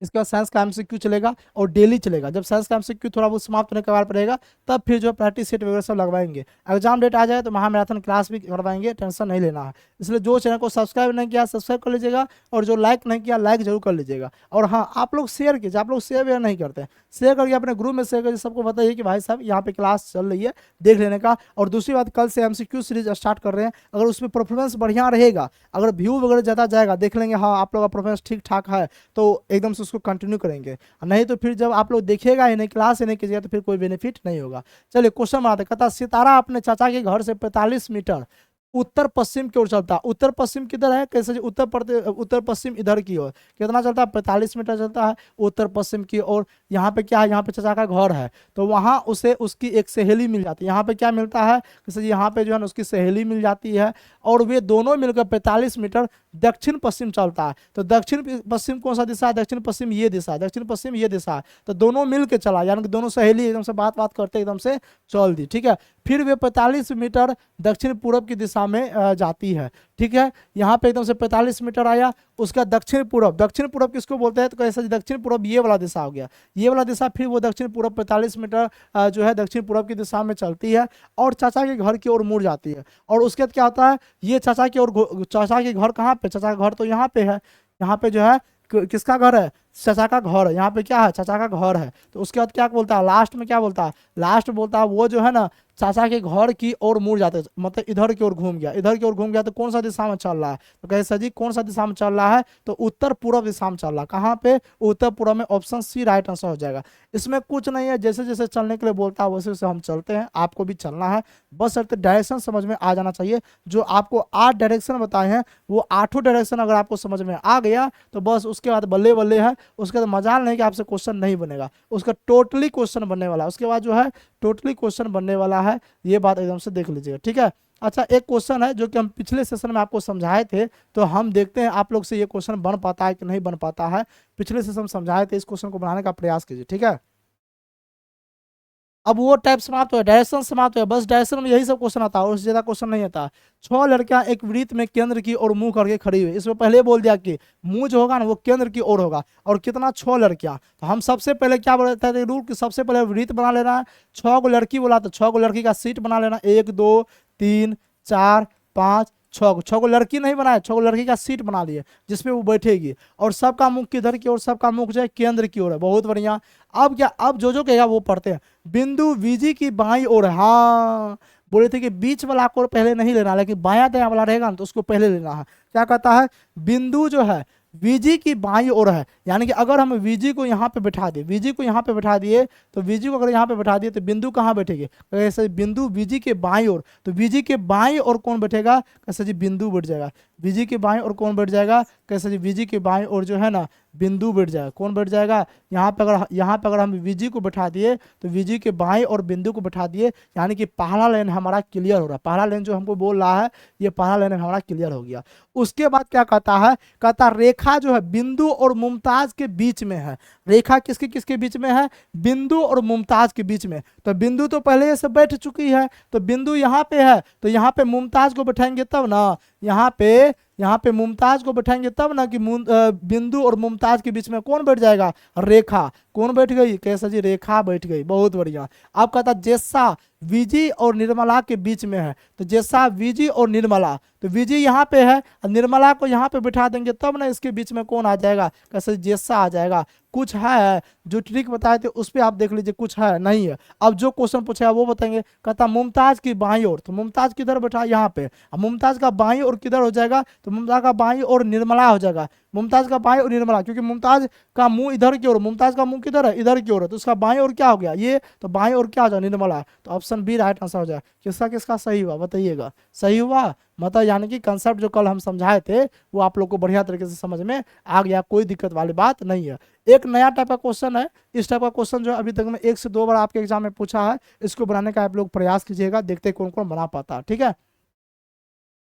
इसके बाद साइंस का एमसीक्यू चलेगा और डेली चलेगा। जब साइंस का एमसीक्यू थोड़ा बहुत समाप्त होने के बाद पड़ेगा, तब फिर जो प्रैक्टिस सेट वगैरह सब लगवाएंगे। एग्जाम डेट आ जाए तो महामैराथन क्लास भी करवाएंगे, टेंशन नहीं लेना है। इसलिए जो चैनल को सब्सक्राइब नहीं किया सब्सक्राइब कर लीजिएगा, और जो लाइक नहीं किया लाइक जरूर कर लीजिएगा। और हाँ, आप लोग शेयर कीजिए, आप लोग शेयर वेयर नहीं करते, शेयर करके अपने ग्रुप में शेयर करिए, सबको बताइए कि भाई साहब यहाँ पे क्लास चल रही है, देख लेने का। और दूसरी बात, कल से एमसीक्यू सीरीज स्टार्ट कर रहे हैं, अगर उसमें परफॉर्मेंस बढ़िया रहेगा, अगर व्यू वगैरह ज़्यादा जाएगा, देख लेंगे हाँ आप लोग का परफॉर्मेंस ठीक ठाक है, तो एकदम से उसको कंटिन्यू करेंगे। नहीं तो फिर जब आप लोग देखिएगा ही नहीं, क्लास ही नहीं कीजिएगा, तो फिर कोई बेनिफिट नहीं होगा। चलिए क्वेश्चन बनाते। कहता सितारा अपने चाचा के घर से 45 मीटर उत्तर पश्चिम की ओर चलता। उत्तर पश्चिम किधर है, कैसे जी, उत्तर पश्चिम इधर की ओर कितना चलता है, 45 मीटर चलता है उत्तर पश्चिम की ओर। यहाँ पे क्या है, यहाँ पे चाचा का घर है, तो वहाँ उसे उसकी एक सहेली मिल जाती है। यहाँ पे क्या मिलता है, जैसे जी यहाँ पे जो है ना उसकी सहेली मिल जाती है, और वे दोनों मिलकर 45 मीटर दक्षिण पश्चिम चलता है। तो दक्षिण पश्चिम कौन सा दिशा है, दक्षिण पश्चिम ये दिशा है, दक्षिण पश्चिम ये दिशा है। तो दोनों मिल के चला, यानी कि दोनों सहेली एकदम से बात करते एकदम से चल दी, ठीक है। फिर वे 45 मीटर दक्षिण पूरब की दिशा में जाती है, ठीक है। यहाँ पे एकदम से 45 मीटर आया, उसका दक्षिण पूरब किसको बोलते हैं, तो कैसे दक्षिण पूरब ये वाला दिशा हो गया, ये वाला दिशा। फिर वो दक्षिण पूरब 45 मीटर जो है दक्षिण पूरब की दिशा में चलती है, और चाचा के घर की ओर मुड़ जाती है। और उसके बाद क्या होता है, ये चाचा के घर कहाँ पे, चाचा का घर तो यहाँ पे है, यहाँ पे जो है किसका घर है, चाचा का घर है। यहाँ पे क्या है, चाचा का घर है। तो उसके बाद क्या बोलता है, लास्ट में क्या बोलता है, लास्ट बोलता है वो जो है ना चाचा के घर की ओर मुड़ जाते, मतलब इधर की ओर घूम गया, इधर की ओर घूम गया। तो कौन सा दिशा में चल रहा है, तो कहे सर जी कौन सा दिशा में चल रहा है, तो उत्तर पूर्व दिशा में चल रहा है। कहाँ पे, उत्तर पूर्व में, ऑप्शन सी राइट आंसर हो जाएगा। इसमें कुछ नहीं है, जैसे जैसे चलने के लिए बोलता है वैसे वैसे हम चलते हैं, आपको भी चलना है, बस डायरेक्शन समझ में आ जाना चाहिए। जो आपको 8 डायरेक्शन बताए हैं, वो 8 डायरेक्शन अगर आपको समझ में आ गया तो बस उसके बाद बल्ले बल्ले है। उसके बाद मजाल नहीं कि आपसे क्वेश्चन नहीं बनेगा, उसका टोटली क्वेश्चन बनने वाला है। उसके बाद जो है टोटली क्वेश्चन बनने वाला है, ये बात एकदम से देख लीजिएगा, ठीक है। अच्छा, एक क्वेश्चन है जो कि हम पिछले सेशन में आपको समझाए थे, तो हम देखते हैं आप लोग से ये क्वेश्चन बन पाता है कि नहीं बन पाता है। पिछले सेशन में समझाए थे, इस क्वेश्चन को बनाने का प्रयास कीजिए, ठीक है। अब वो टाइप समाप्त हुआ, डायरेक्शन समाप्त हुआ, बस डायरेक्शन में यही सब क्वेश्चन आता है, उससे ज्यादा क्वेश्चन नहीं आता। 6 लड़कियां एक वृत्त में केंद्र की ओर मुंह करके खड़ी हुई। इसमें पहले बोल दिया कि मुंह जो होगा ना वो केंद्र की ओर होगा, और कितना 6 लड़कियां। तो हम सबसे पहले क्या बोलते थे रूल कि सबसे पहले वृत्त बना लेना है। 6 को लड़की बोला तो 6 को लड़की का सीट बना लेना, 1 2 3 4 5 6 को लड़की नहीं बनाया, 6 को लड़की का सीट बना लिए जिसमें वो बैठेगी, और सबका मुख किधर की ओर, सबका मुख जो है केंद्र की ओर है। बहुत बढ़िया। अब क्या, अब जो कहेगा वो पढ़ते हैं। बिंदु वीजी की बाईं ओर है, हाँ बोले थे कि बीच वाला को पहले नहीं लेना, लेकिन बायां दायां वाला रहेगा ना तो उसको पहले लेना है। क्या कहता है, बिंदु जो है वीजी की बाईं ओर है, यानी कि अगर हम वीजी को यहाँ पे बैठा दिए, वीजी को यहाँ पे बैठा दिए, तो वीजी को अगर यहाँ पे बैठा दिए तो बिंदु कहाँ बैठेगी, कैसे बिंदु वीजी के बाईं ओर। तो वीजी के बाईं ओर कौन बैठेगा, कैसे जी बिंदु बैठ जाएगा। VG के बाएं और कौन बैठ जाएगा, कैसे जी, VG के बाएं और जो है ना बिंदु बैठ जाएगा। कौन बैठ जाएगा, यहाँ पे अगर हम VG को बैठा दिए तो VG के बाएं और बिंदु को बैठा दिए, यानी कि पहला लाइन हमारा क्लियर हो रहा है। पहला लाइन जो हमको बोल रहा है ये पहला लाइन हमारा क्लियर हो गया। उसके बाद क्या कहता है, कहता रेखा जो है बिंदु और मुमताज के बीच में है। रेखा किसके किसके बीच में है, बिंदु और मुमताज के बीच में। तो बिंदु तो पहले से बैठ चुकी है, तो बिंदु यहाँ पे है, तो यहाँ पे मुमताज को बैठाएंगे तब ना, यहाँ पे मुमताज को बैठाएंगे तब ना कि बिंदु और मुमताज के बीच में कौन बैठ जाएगा, रेखा। कौन बैठ गई, कैसा जी, रेखा बैठ गई, बहुत बढ़िया। अब कहता जैसा VG और निर्मला के बीच में है, तो जैसा VG और निर्मला, तो VG यहाँ पे है, निर्मला को यहाँ पे बिठा देंगे तब ना इसके बीच में कौन आ जाएगा, कैसे जैसा आ जाएगा। कुछ है जो ट्रिक बताए थे उस पर आप देख लीजिए, कुछ है नहीं है। अब जो क्वेश्चन पूछा वो बताएंगे। कहता मुमताज की बाईं ओर, तो मुमताज किधर बैठा, यहाँ पे। अब मुमताज का बाईं ओर किधर हो जाएगा, तो मुमताज का बाईं ओर निर्मला हो जाएगा। मुमताज का बाईं ओर निर्मला, क्योंकि मुमताज का मुंह इधर की ओर, मुमताज का मुंह किधर है, इधर की ओर है, तो उसका बाईं ओर क्या हो गया, ये, तो बाईं ओर क्या हो जाएगा, निर्मला। तो ऑप्शन बी राइट आंसर हो जाएगा। किसका किसका सही हुआ बताइएगा, सही हुआ। मतलब यानी कि कंसेप्ट जो कल हम समझाए थे वो आप लोग को बढ़िया तरीके से समझ में आ गया, कोई दिक्कत वाली बात नहीं है। एक नया टाइप का क्वेश्चन है, इस टाइप का क्वेश्चन जो अभी तक में 1 से 2 बार आपके एग्जाम में पूछा है, इसको बनाने का आप लोग प्रयास कीजिएगा, देखते कौन कौन बना पाता है, ठीक है।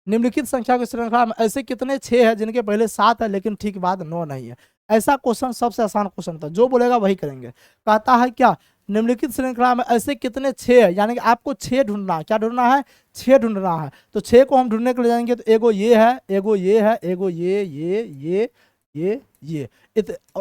निम्नलिखित संख्या की श्रृंखला में ऐसे कितने 6 है जिनके पहले 7 है लेकिन ठीक बाद 9 नहीं है। ऐसा क्वेश्चन सबसे आसान क्वेश्चन था, जो बोलेगा वही करेंगे। कहता है क्या, निम्नलिखित श्रृंखला में ऐसे कितने 6 है, यानी कि आपको 6 ढूंढना है। क्या ढूंढना है, 6 ढूंढना है। तो 6 को हम ढूंढने के लिए जाएंगे, तो एगो ये है, एगो ये है, एगो ये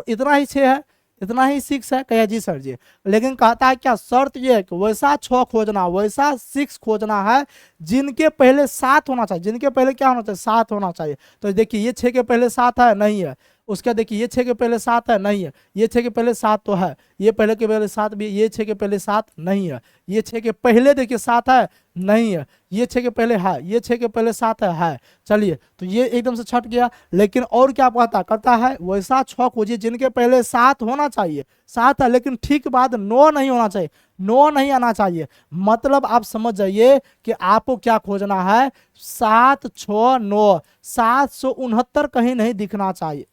इतना ही 6 है, इतना ही 6 है। कहे जी सर जी, लेकिन कहता है क्या, शर्त ये है कि वैसा 6 खोजना, वैसा 6 खोजना है जिनके पहले 7 होना चाहिए। जिनके पहले क्या होना चाहिए, 7 होना चाहिए। तो देखिए ये 6 के पहले 7 है, नहीं है। उसका देखिए ये 6 के पहले 7 है, नहीं है। ये 6 के पहले 7 तो है, ये पहले के पहले 7 भी, ये 6 के पहले 7 नहीं है। ये 6 के पहले देखिए 7 है, नहीं है। ये 6 के पहले है, ये 6 के पहले 7 है। चलिए, तो ये एकदम से छट गया। लेकिन और क्या करता है, वैसा 6 खोजिए जिनके पहले 7 होना चाहिए। 7 है लेकिन ठीक बाद 9 नहीं होना चाहिए, 9 नहीं आना चाहिए। मतलब आप समझ जाइए कि आपको क्या खोजना है, 7 6 9, 769 कहीं नहीं दिखना चाहिए।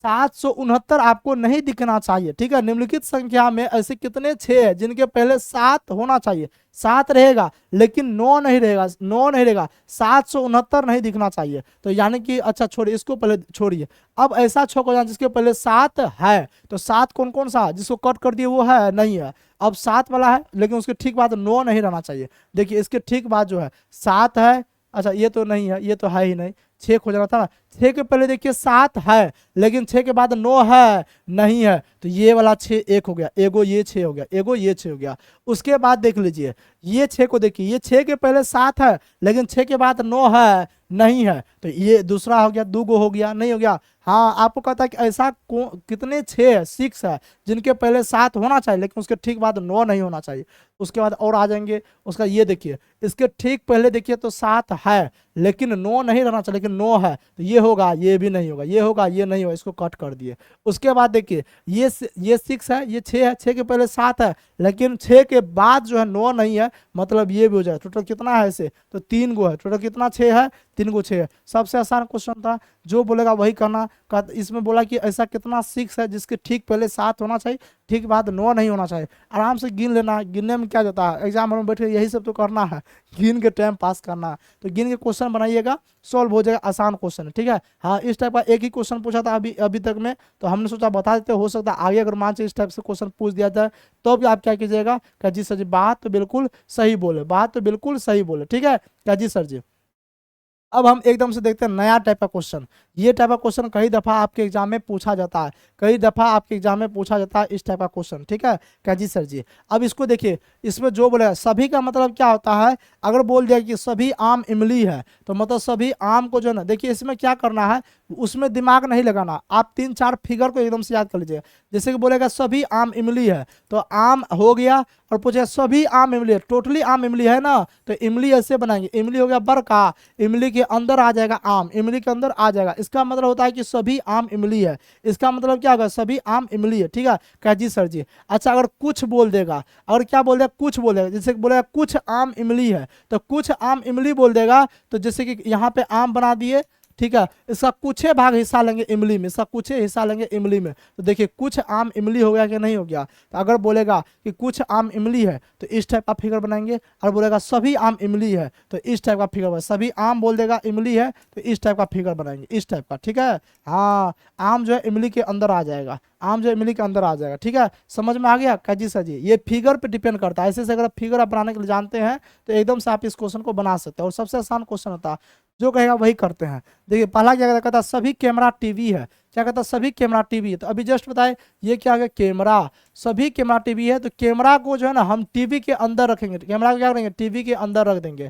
769 आपको नहीं दिखना चाहिए, ठीक है। निम्नलिखित संख्या में ऐसे कितने 6 है जिनके पहले 7 होना चाहिए। 7 रहेगा लेकिन 9 नहीं रहेगा, 9 नहीं रहेगा, 769 नहीं दिखना चाहिए। तो यानी कि अच्छा छोड़िए, इसको पहले छोड़िए। अब ऐसा 6 को जिसके पहले 7 है, तो 7 कौन कौन सा, जिसको कट कर दिए वो है, नहीं है। अब 7 वाला है लेकिन उसके ठीक बाद 9 नहीं रहना चाहिए। देखिए इसके ठीक बाद जो है 7 है, अच्छा ये तो नहीं है, ये तो है ही नहीं। 6 खोजना था ना, 6 के पहले देखिए 7 है लेकिन 6 के बाद 9 है, नहीं है। तो ये वाला 6 1 हो गया, एगो ये 6 हो गया, एगो ये 6 हो गया। उसके बाद देख लीजिए ये 6 को देखिए, ये 6 के पहले 7 है लेकिन 6 के बाद 9 है, नहीं है। तो ये दूसरा हो गया, 2 गो हो गया, नहीं हो गया। हाँ, आपको कहता है कि ऐसा कितने 6 है, 6 है जिनके पहले 7 होना चाहिए लेकिन उसके ठीक बाद 9 नहीं होना चाहिए। उसके बाद और आ जाएंगे, उसका ये देखिए, इसके ठीक पहले देखिए तो 7 है लेकिन 9 नहीं रहना चाहिए, लेकिन 9 है। तो ये होगा, ये भी नहीं होगा, ये होगा, ये नहीं होगा, इसको कट कर दिए। उसके बाद देखिए ये 6 है, ये 6 है, 6 के पहले 7 है लेकिन 6 के बाद जो है 9 नहीं है, मतलब ये भी हो जाए। टोटल कितना है ऐसे, तो 3 गो है। टोटल कितना 6 है, 3 गो 6 है। सबसे आसान क्वेश्चन था, जो बोलेगा वही करना। इसमें बोला कि ऐसा कितना 6 है जिसके ठीक पहले 7 होना चाहिए, ठीक बाद 9 नहीं होना चाहिए। आराम से गिन लेना, गिनने में क्या जाता है, एग्जाम में बैठे यही सब तो करना है, गिन के टाइम पास करना है। तो गिन के क्वेश्चन बनाइएगा, सॉल्व हो जाएगा, आसान क्वेश्चन है, ठीक है। हाँ, इस टाइप का एक ही क्वेश्चन पूछा था अभी तक में, तो हमने सोचा बता देते, हो सकता है आगे अगर मान से इस टाइप से क्वेश्चन पूछ दिया जाए तो भी आप क्या कीजिएगा, क्या जी सर जी बात तो बिल्कुल सही बोले, बात तो बिल्कुल सही बोले, ठीक है, क्या जी सर जी। अब हम एकदम से देखते हैं नया टाइप का क्वेश्चन। ये टाइप का क्वेश्चन कई दफा आपके एग्जाम में पूछा जाता है, कई दफा आपके एग्जाम में पूछा जाता है इस टाइप का क्वेश्चन, ठीक है, क्या जी सर जी। अब इसको देखिए, इसमें जो बोलेगा सभी का मतलब क्या होता है, अगर बोल दिया कि सभी आम इमली है तो मतलब सभी आम को जो है ना, देखिए इसमें क्या करना है, उसमें दिमाग नहीं लगाना, आप 3-4 फिगर को एकदम से याद कर लीजिए। जैसे कि बोलेगा सभी आम इमली है, तो आम हो गया, और पूछेगा सभी आम इमली है, टोटली आम इमली है ना, तो इमली ऐसे बनाएंगे, इमली हो गया बरका, इमली के अंदर आ जाएगा आम, इमली के अंदर आ जाएगा, इसका मतलब होता है कि सभी आम इमली है, इसका मतलब क्या होगा, सभी आम इमली है। ठीक है, कह जी सर जी। अच्छा, अगर कुछ बोल देगा, अगर क्या बोल देगा, कुछ बोल देगा, जैसे बोलेगा कुछ आम इमली है, तो कुछ आम इमली बोल देगा, तो जैसे कि यहाँ पे आम बना दिए, ठीक है, इसका कुछ भाग हिस्सा लेंगे इमली में, इसका कुछ हिस्सा लेंगे इमली में, तो देखिए कुछ आम इमली हो गया कि नहीं हो गया। तो अगर बोलेगा कि कुछ आम इमली है, तो इस टाइप का फिगर बनाएंगे, और बोलेगा सभी आम इमली है, तो इस टाइप का फिगर बनाएंगे, सभी आम बोल देगा इमली है, तो इस टाइप का फिगर बनाएंगे, इस टाइप का। ठीक है, हाँ, आम जो है इमली के अंदर आ जाएगा, आम जो इमली के अंदर आ जाएगा। ठीक है, समझ में आ गया काजी सर जी। ये फिगर पे डिपेंड करता है, ऐसे से अगर फिगर आप बनाने के लिए जानते हैं तो एकदम से आप इस क्वेश्चन को बना सकते हैं, और सबसे आसान क्वेश्चन होता है, जो कहेगा वही करते हैं। देखिए पहला क्या कहता है, सभी कैमरा टीवी है, क्या कहता है, सभी कैमरा टीवी है, तो अभी जस्ट बताए ये क्या है, कैमरा, सभी कैमरा टीवी है, तो कैमरा को जो है ना हम टीवी के अंदर रखेंगे, कैमरा को क्या करेंगे, टीवी के अंदर रख देंगे।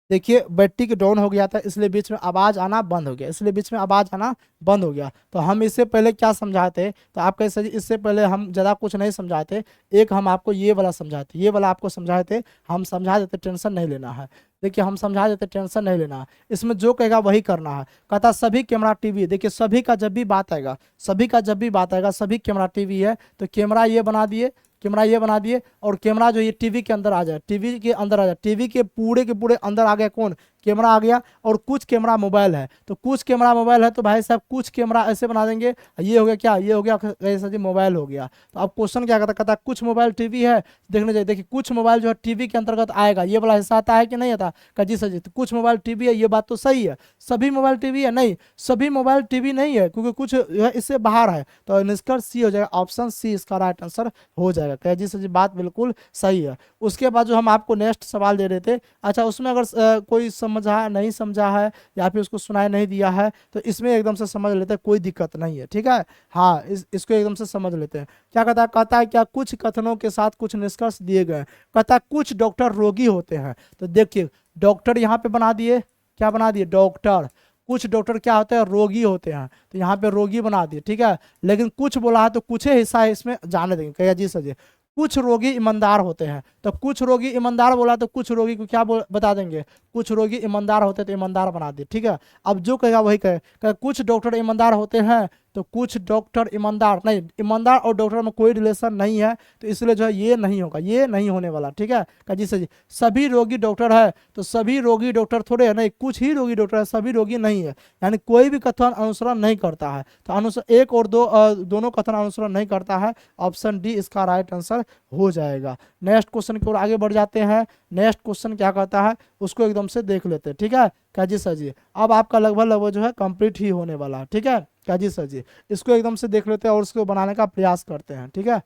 देखिए बैटरी डाउन हो गया था, इसलिए बीच में आवाज आना बंद हो गया, इसलिए बीच में आवाज आना बंद हो गया। तो हम इससे पहले क्या समझाए थे, तो आप कैसे जी, इससे पहले हम ज़्यादा कुछ नहीं समझाए थे, एक हम आपको ये वाला समझाए थे, ये वाला आपको समझाए थे, हम समझा देते, टेंशन नहीं लेना है। देखिए हम समझा देते, टेंशन नहीं लेना है, इसमें जो कहेगा वही करना है। कहता सभी कैमरा टीवी, देखिए सभी का जब भी बात आएगा, सभी का जब भी बात आएगा, सभी कैमरा टीवी है, तो कैमरा ये बना दिए, कैमरा ये बना दिए, और कैमरा जो ये टीवी के अंदर आ जाए, टीवी के अंदर आ जाए, टीवी के पूरे अंदर आ गया कौन, कैमरा आ गया। और कुछ कैमरा मोबाइल है, तो कुछ कैमरा मोबाइल है, तो भाई साहब कुछ कैमरा ऐसे बना देंगे, ये हो गया क्या, ये हो गया ऐसा जी मोबाइल हो गया। तो अब क्वेश्चन क्या कहता है, कुछ मोबाइल टीवी है, देखने चाहिए, देखिए कुछ मोबाइल जो है टीवी के अंतर्गत आएगा, ये वाला हिस्सा आता है कि नहीं आता, का जी सर जी, तो कुछ मोबाइल टीवी है, ये बात तो सही है। सभी मोबाइल टीवी है, नहीं, सभी मोबाइल टीवी नहीं है, क्योंकि कुछ जो है इससे बाहर है, तो निष्कर्ष सी हो जाएगा, ऑप्शन सी इसका राइट आंसर हो जाएगा। क्या जी सर जी, बात बिल्कुल सही है। उसके बाद जो हम आपको नेक्स्ट सवाल दे रहे थे, अच्छा उसमें अगर कोई समझा नहीं समझा है, या फिर उसको सुनाई नहीं दिया है, तो इसमें एकदम से समझ लेते हैं, कोई दिक्कत नहीं है। ठीक है, हाँ, इसको एकदम से समझ लेते हैं। क्या कहता है क्या कुछ कथनों के साथ कुछ निष्कर्ष दिए गए, कहता है कुछ डॉक्टर रोगी होते हैं, तो देखिए डॉक्टर यहाँ पे बना दिए, क्या बना दिए, डॉक्टर, कुछ डॉक्टर क्या होते हैं, रोगी होते हैं, तो यहाँ पे रोगी बना दिए। ठीक है, लेकिन कुछ बोला है, तो कुछ ही हिस्सा है इसमें जाने देंगे, क्या जी सर जी। कुछ रोगी ईमानदार होते हैं, तो कुछ रोगी ईमानदार बोला, तो कुछ रोगी को क्या बता देंगे, कुछ रोगी ईमानदार होते तो ईमानदार बना दिए। ठीक है, अब जो कहेगा वही कहे कुछ डॉक्टर ईमानदार होते हैं, तो कुछ डॉक्टर ईमानदार नहीं, ईमानदार और डॉक्टर में कोई रिलेशन नहीं है, तो इसलिए जो है ये नहीं होगा, ये नहीं होने वाला। ठीक है, का जी सर जी। सभी रोगी डॉक्टर है, तो सभी रोगी डॉक्टर थोड़े है, नहीं, कुछ ही रोगी डॉक्टर है, सभी रोगी नहीं है, यानी कोई भी कथन अनुसरण नहीं करता है, तो अनुसार एक और दो दोनों कथन अनुसरण नहीं करता है, ऑप्शन डी इसका राइट आंसर हो जाएगा। नेक्स्ट क्वेश्चन की ओर आगे बढ़ जाते हैं। नेक्स्ट क्वेश्चन क्या कहता है उसको एकदम से देख लेते हैं। ठीक है, क्या जी सर जी, अब आपका लगभग जो है कंप्लीट ही होने वाला है। ठीक है क्या जी सर जी, इसको एकदम से देख लेते हैं और उसको बनाने का प्रयास करते हैं। ठीक है,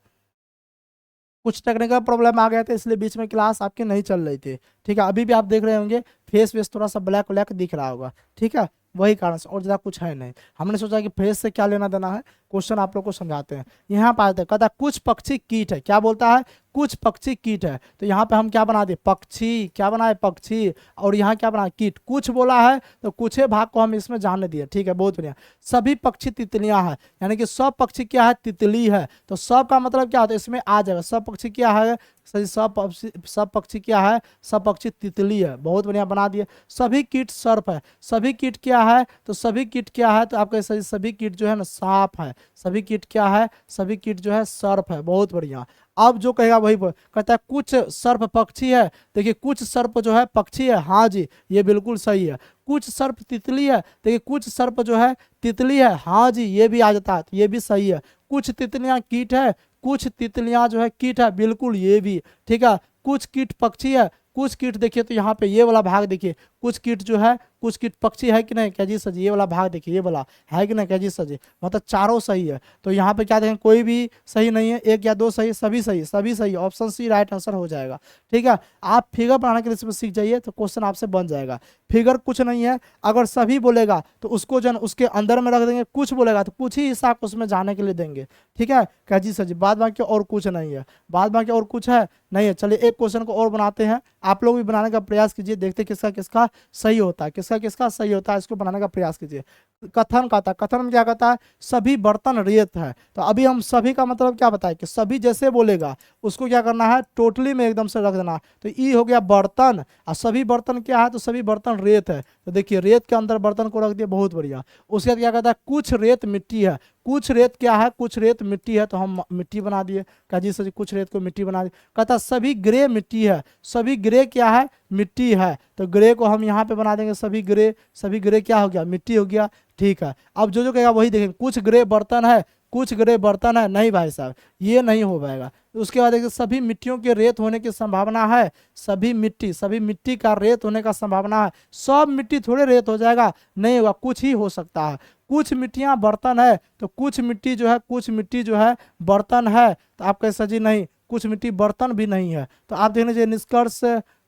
कुछ टेक्निकल प्रॉब्लम आ गया था इसलिए बीच में क्लास आपकी नहीं चल रही थी। ठीक है, अभी भी आप देख रहे होंगे फेस वेस थोड़ा सा ब्लैक ब्लैक दिख रहा होगा। ठीक है, वही कारण से, और ज़्यादा कुछ है नहीं। हमने सोचा कि फेस से क्या लेना देना है, क्वेश्चन आप लोग को समझाते हैं। यहाँ पे आते हैं, कहता है कुछ पक्षी कीट है, क्या बोलता है, कुछ पक्षी कीट है। तो यहाँ पे हम क्या बना दिए, पक्षी, क्या बनाए, पक्षी, और यहाँ क्या बना, कीट। कुछ बोला है तो कुछ भाग को हम इसमें जानने दिए। ठीक है, बहुत बढ़िया। सभी पक्षी तितलियां हैं, यानी कि सब पक्षी क्या है, तितली है। तो सब का मतलब क्या होता है, इसमें आ जाएगा सब पक्षी क्या है, सब पक्षी क्या है, सब पक्षी तितली है। बहुत बढ़िया बना दिए। सभी कीट सर्प है, सभी कीट क्या है, तो सभी कीट क्या है, तो आपका सभी कीट जो है ना सांप है। सभी कीट क्या है, सभी कीट जो है सर्प है। बहुत बढ़िया। अब जो कहेगा वही कहता है कुछ सर्प पक्षी है। देखिए कुछ सर्प जो है पक्षी है, हाँ जी ये बिल्कुल सही है। कुछ सर्प तितली है, देखिए कुछ सर्प जो है तितली है, हाँ जी ये भी आ जाता है, तो ये भी सही है। कुछ तितलियां कीट है, कुछ तितलियां जो है कीट है, बिल्कुल ये भी ठीक है। कुछ कीट पक्षी है, कुछ कीट देखिए तो यहाँ पे ये वाला भाग देखिए, कुछ कीट जो है, कुछ कीट पक्षी है कि नहीं, क्या जी सर जी, ये वाला भाग देखिए, ये वाला है कि नहीं, क्या जी सर जी, मतलब चारों सही है। तो यहाँ पे क्या देखें, कोई भी सही नहीं है, एक या दो सही, सभी सही, सभी सही, ऑप्शन सी राइट आंसर हो जाएगा। ठीक है, आप फिगर बनाने के लिए इसमें सीख जाइए तो क्वेश्चन आपसे बन जाएगा। फिगर कुछ नहीं है, अगर सभी बोलेगा तो उसको जन उसके अंदर में रख देंगे, कुछ बोलेगा तो कुछ ही हिस्सा उसमें जाने के लिए देंगे। ठीक है क्या जी सर जी, बाद बाकी और कुछ नहीं है, बाद बाकी और कुछ है नहीं है। चलिए एक क्वेश्चन को और बनाते हैं, आप लोग भी बनाने का प्रयास कीजिए, देखते किसका किसका सही होता है, किसका किसका सही होता है, इसको बनाने का प्रयास कीजिए। कथन कहता है, कथन में क्या कहता है, सभी बर्तन रेत है। तो अभी हम सभी का मतलब क्या बताए कि सभी जैसे बोलेगा उसको क्या करना है, टोटली में एकदम से रख देना। तो ई हो गया बर्तन, और सभी बर्तन क्या है, तो सभी बर्तन रेत है। तो देखिए रेत के अंदर बर्तन को रख दिया, बहुत बढ़िया। उसके बाद क्या कहता है, कुछ रेत मिट्टी है। कुछ रेत क्या है, कुछ रेत मिट्टी है, तो हम मिट्टी बना दिए। क्या जी सर जी, कुछ रेत को मिट्टी बना दिए। कहता सभी ग्रे मिट्टी है, सभी ग्रे क्या है, मिट्टी है। तो ग्रे को हम यहाँ पे बना देंगे सभी ग्रे, सभी ग्रे क्या हो गया, मिट्टी हो गया। ठीक है, अब जो जो कहेगा वही देखेंगे। कुछ ग्रे बर्तन है, कुछ ग्रे बर्तन है, नहीं भाई साहब ये नहीं हो पाएगा। उसके बाद देखिए सभी मिट्टियों के रेत होने की संभावना है, सभी मिट्टी का रेत होने का संभावना है। सब मिट्टी थोड़े रेत हो जाएगा, नहीं होगा, कुछ ही हो सकता है। कुछ मिट्टियां बर्तन है, तो कुछ मिट्टी जो है, कुछ मिट्टी जो है बर्तन है। तो आप कह सजी नहीं, कुछ मिट्टी बर्तन भी नहीं है। तो आप देख लीजिए निष्कर्ष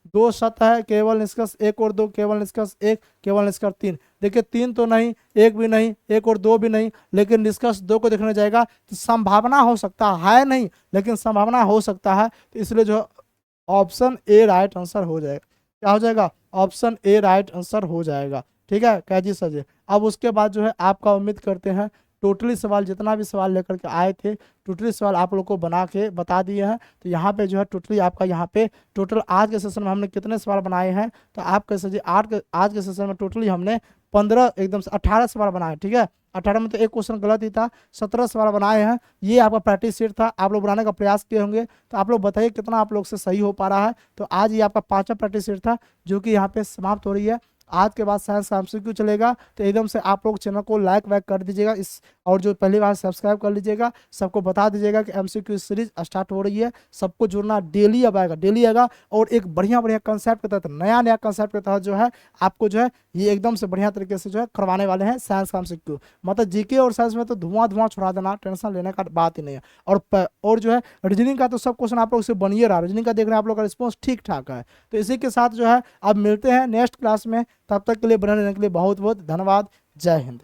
दो सत्य है, केवल निष्कर्ष एक और दो, केवल निष्कर्ष एक, केवल निष्कर्ष तीन। देखिए तीन तो नहीं, एक भी नहीं, एक और दो भी नहीं, लेकिन निष्कर्ष दो को देखने जाएगा तो संभावना हो सकता है नहीं, लेकिन संभावना हो सकता है। तो इसलिए जो ऑप्शन ए राइट आंसर हो जाएगा। क्या हो जाएगा, ऑप्शन ए राइट आंसर हो जाएगा। ठीक है क्या जी सर जी। अब उसके बाद जो है आपका उम्मीद करते हैं टोटली सवाल, जितना भी सवाल लेकर के आए थे टोटली सवाल आप लोग को बना के बता दिए हैं। तो यहाँ पे जो है टोटली आपका यहाँ पे टोटल आज के सेशन में हमने कितने सवाल बनाए हैं, तो आप कैसे जी आज के सेशन में टोटली हमने 15 एकदम से 18 सवाल बनाए। ठीक है, 18 में तो एक क्वेश्चन गलत ही था, 17 सवाल बनाए हैं। ये आपका प्रैक्टिस सेट था, आप लोग बनाने का प्रयास किए होंगे। तो आप लोग बताइए कितना आप लोग से सही हो पा रहा है। तो आज ये आपका 5वां प्रैक्टिस सेट था जो कि यहाँ पे समाप्त हो रही है। आज के बाद साइंस का एमसीक्यू चलेगा, तो एकदम से आप लोग चैनल को लाइक वाइक कर दीजिएगा इस, और जो पहली बार सब्सक्राइब कर लीजिएगा, सबको बता दीजिएगा कि एमसीक्यू सीरीज स्टार्ट हो रही है। सबको जुड़ना, डेली अब आएगा, डेली आएगा, और एक बढ़िया बढ़िया कंसेप्ट के तहत, नया नया कंसेप्ट के तहत जो है आपको जो है ये एकदम से बढ़िया तरीके से जो है करवाने वाले हैं साइंस का एमसीक्यू। मतलब जीके और साइंस में तो धुआं छोड़ा देना, टेंशन लेने का बात ही नहीं है। और जो है रीजनिंग का तो सब क्वेश्चन आप लोग से बनिए रहा, रीजनिंग का देख रहे हैं आप लोग का रिस्पॉन्स ठीक ठाक है। तो इसी के साथ जो है अब मिलते हैं नेक्स्ट क्लास में, तब तक के लिए बने रहने के लिए बहुत बहुत धन्यवाद। जय हिंद।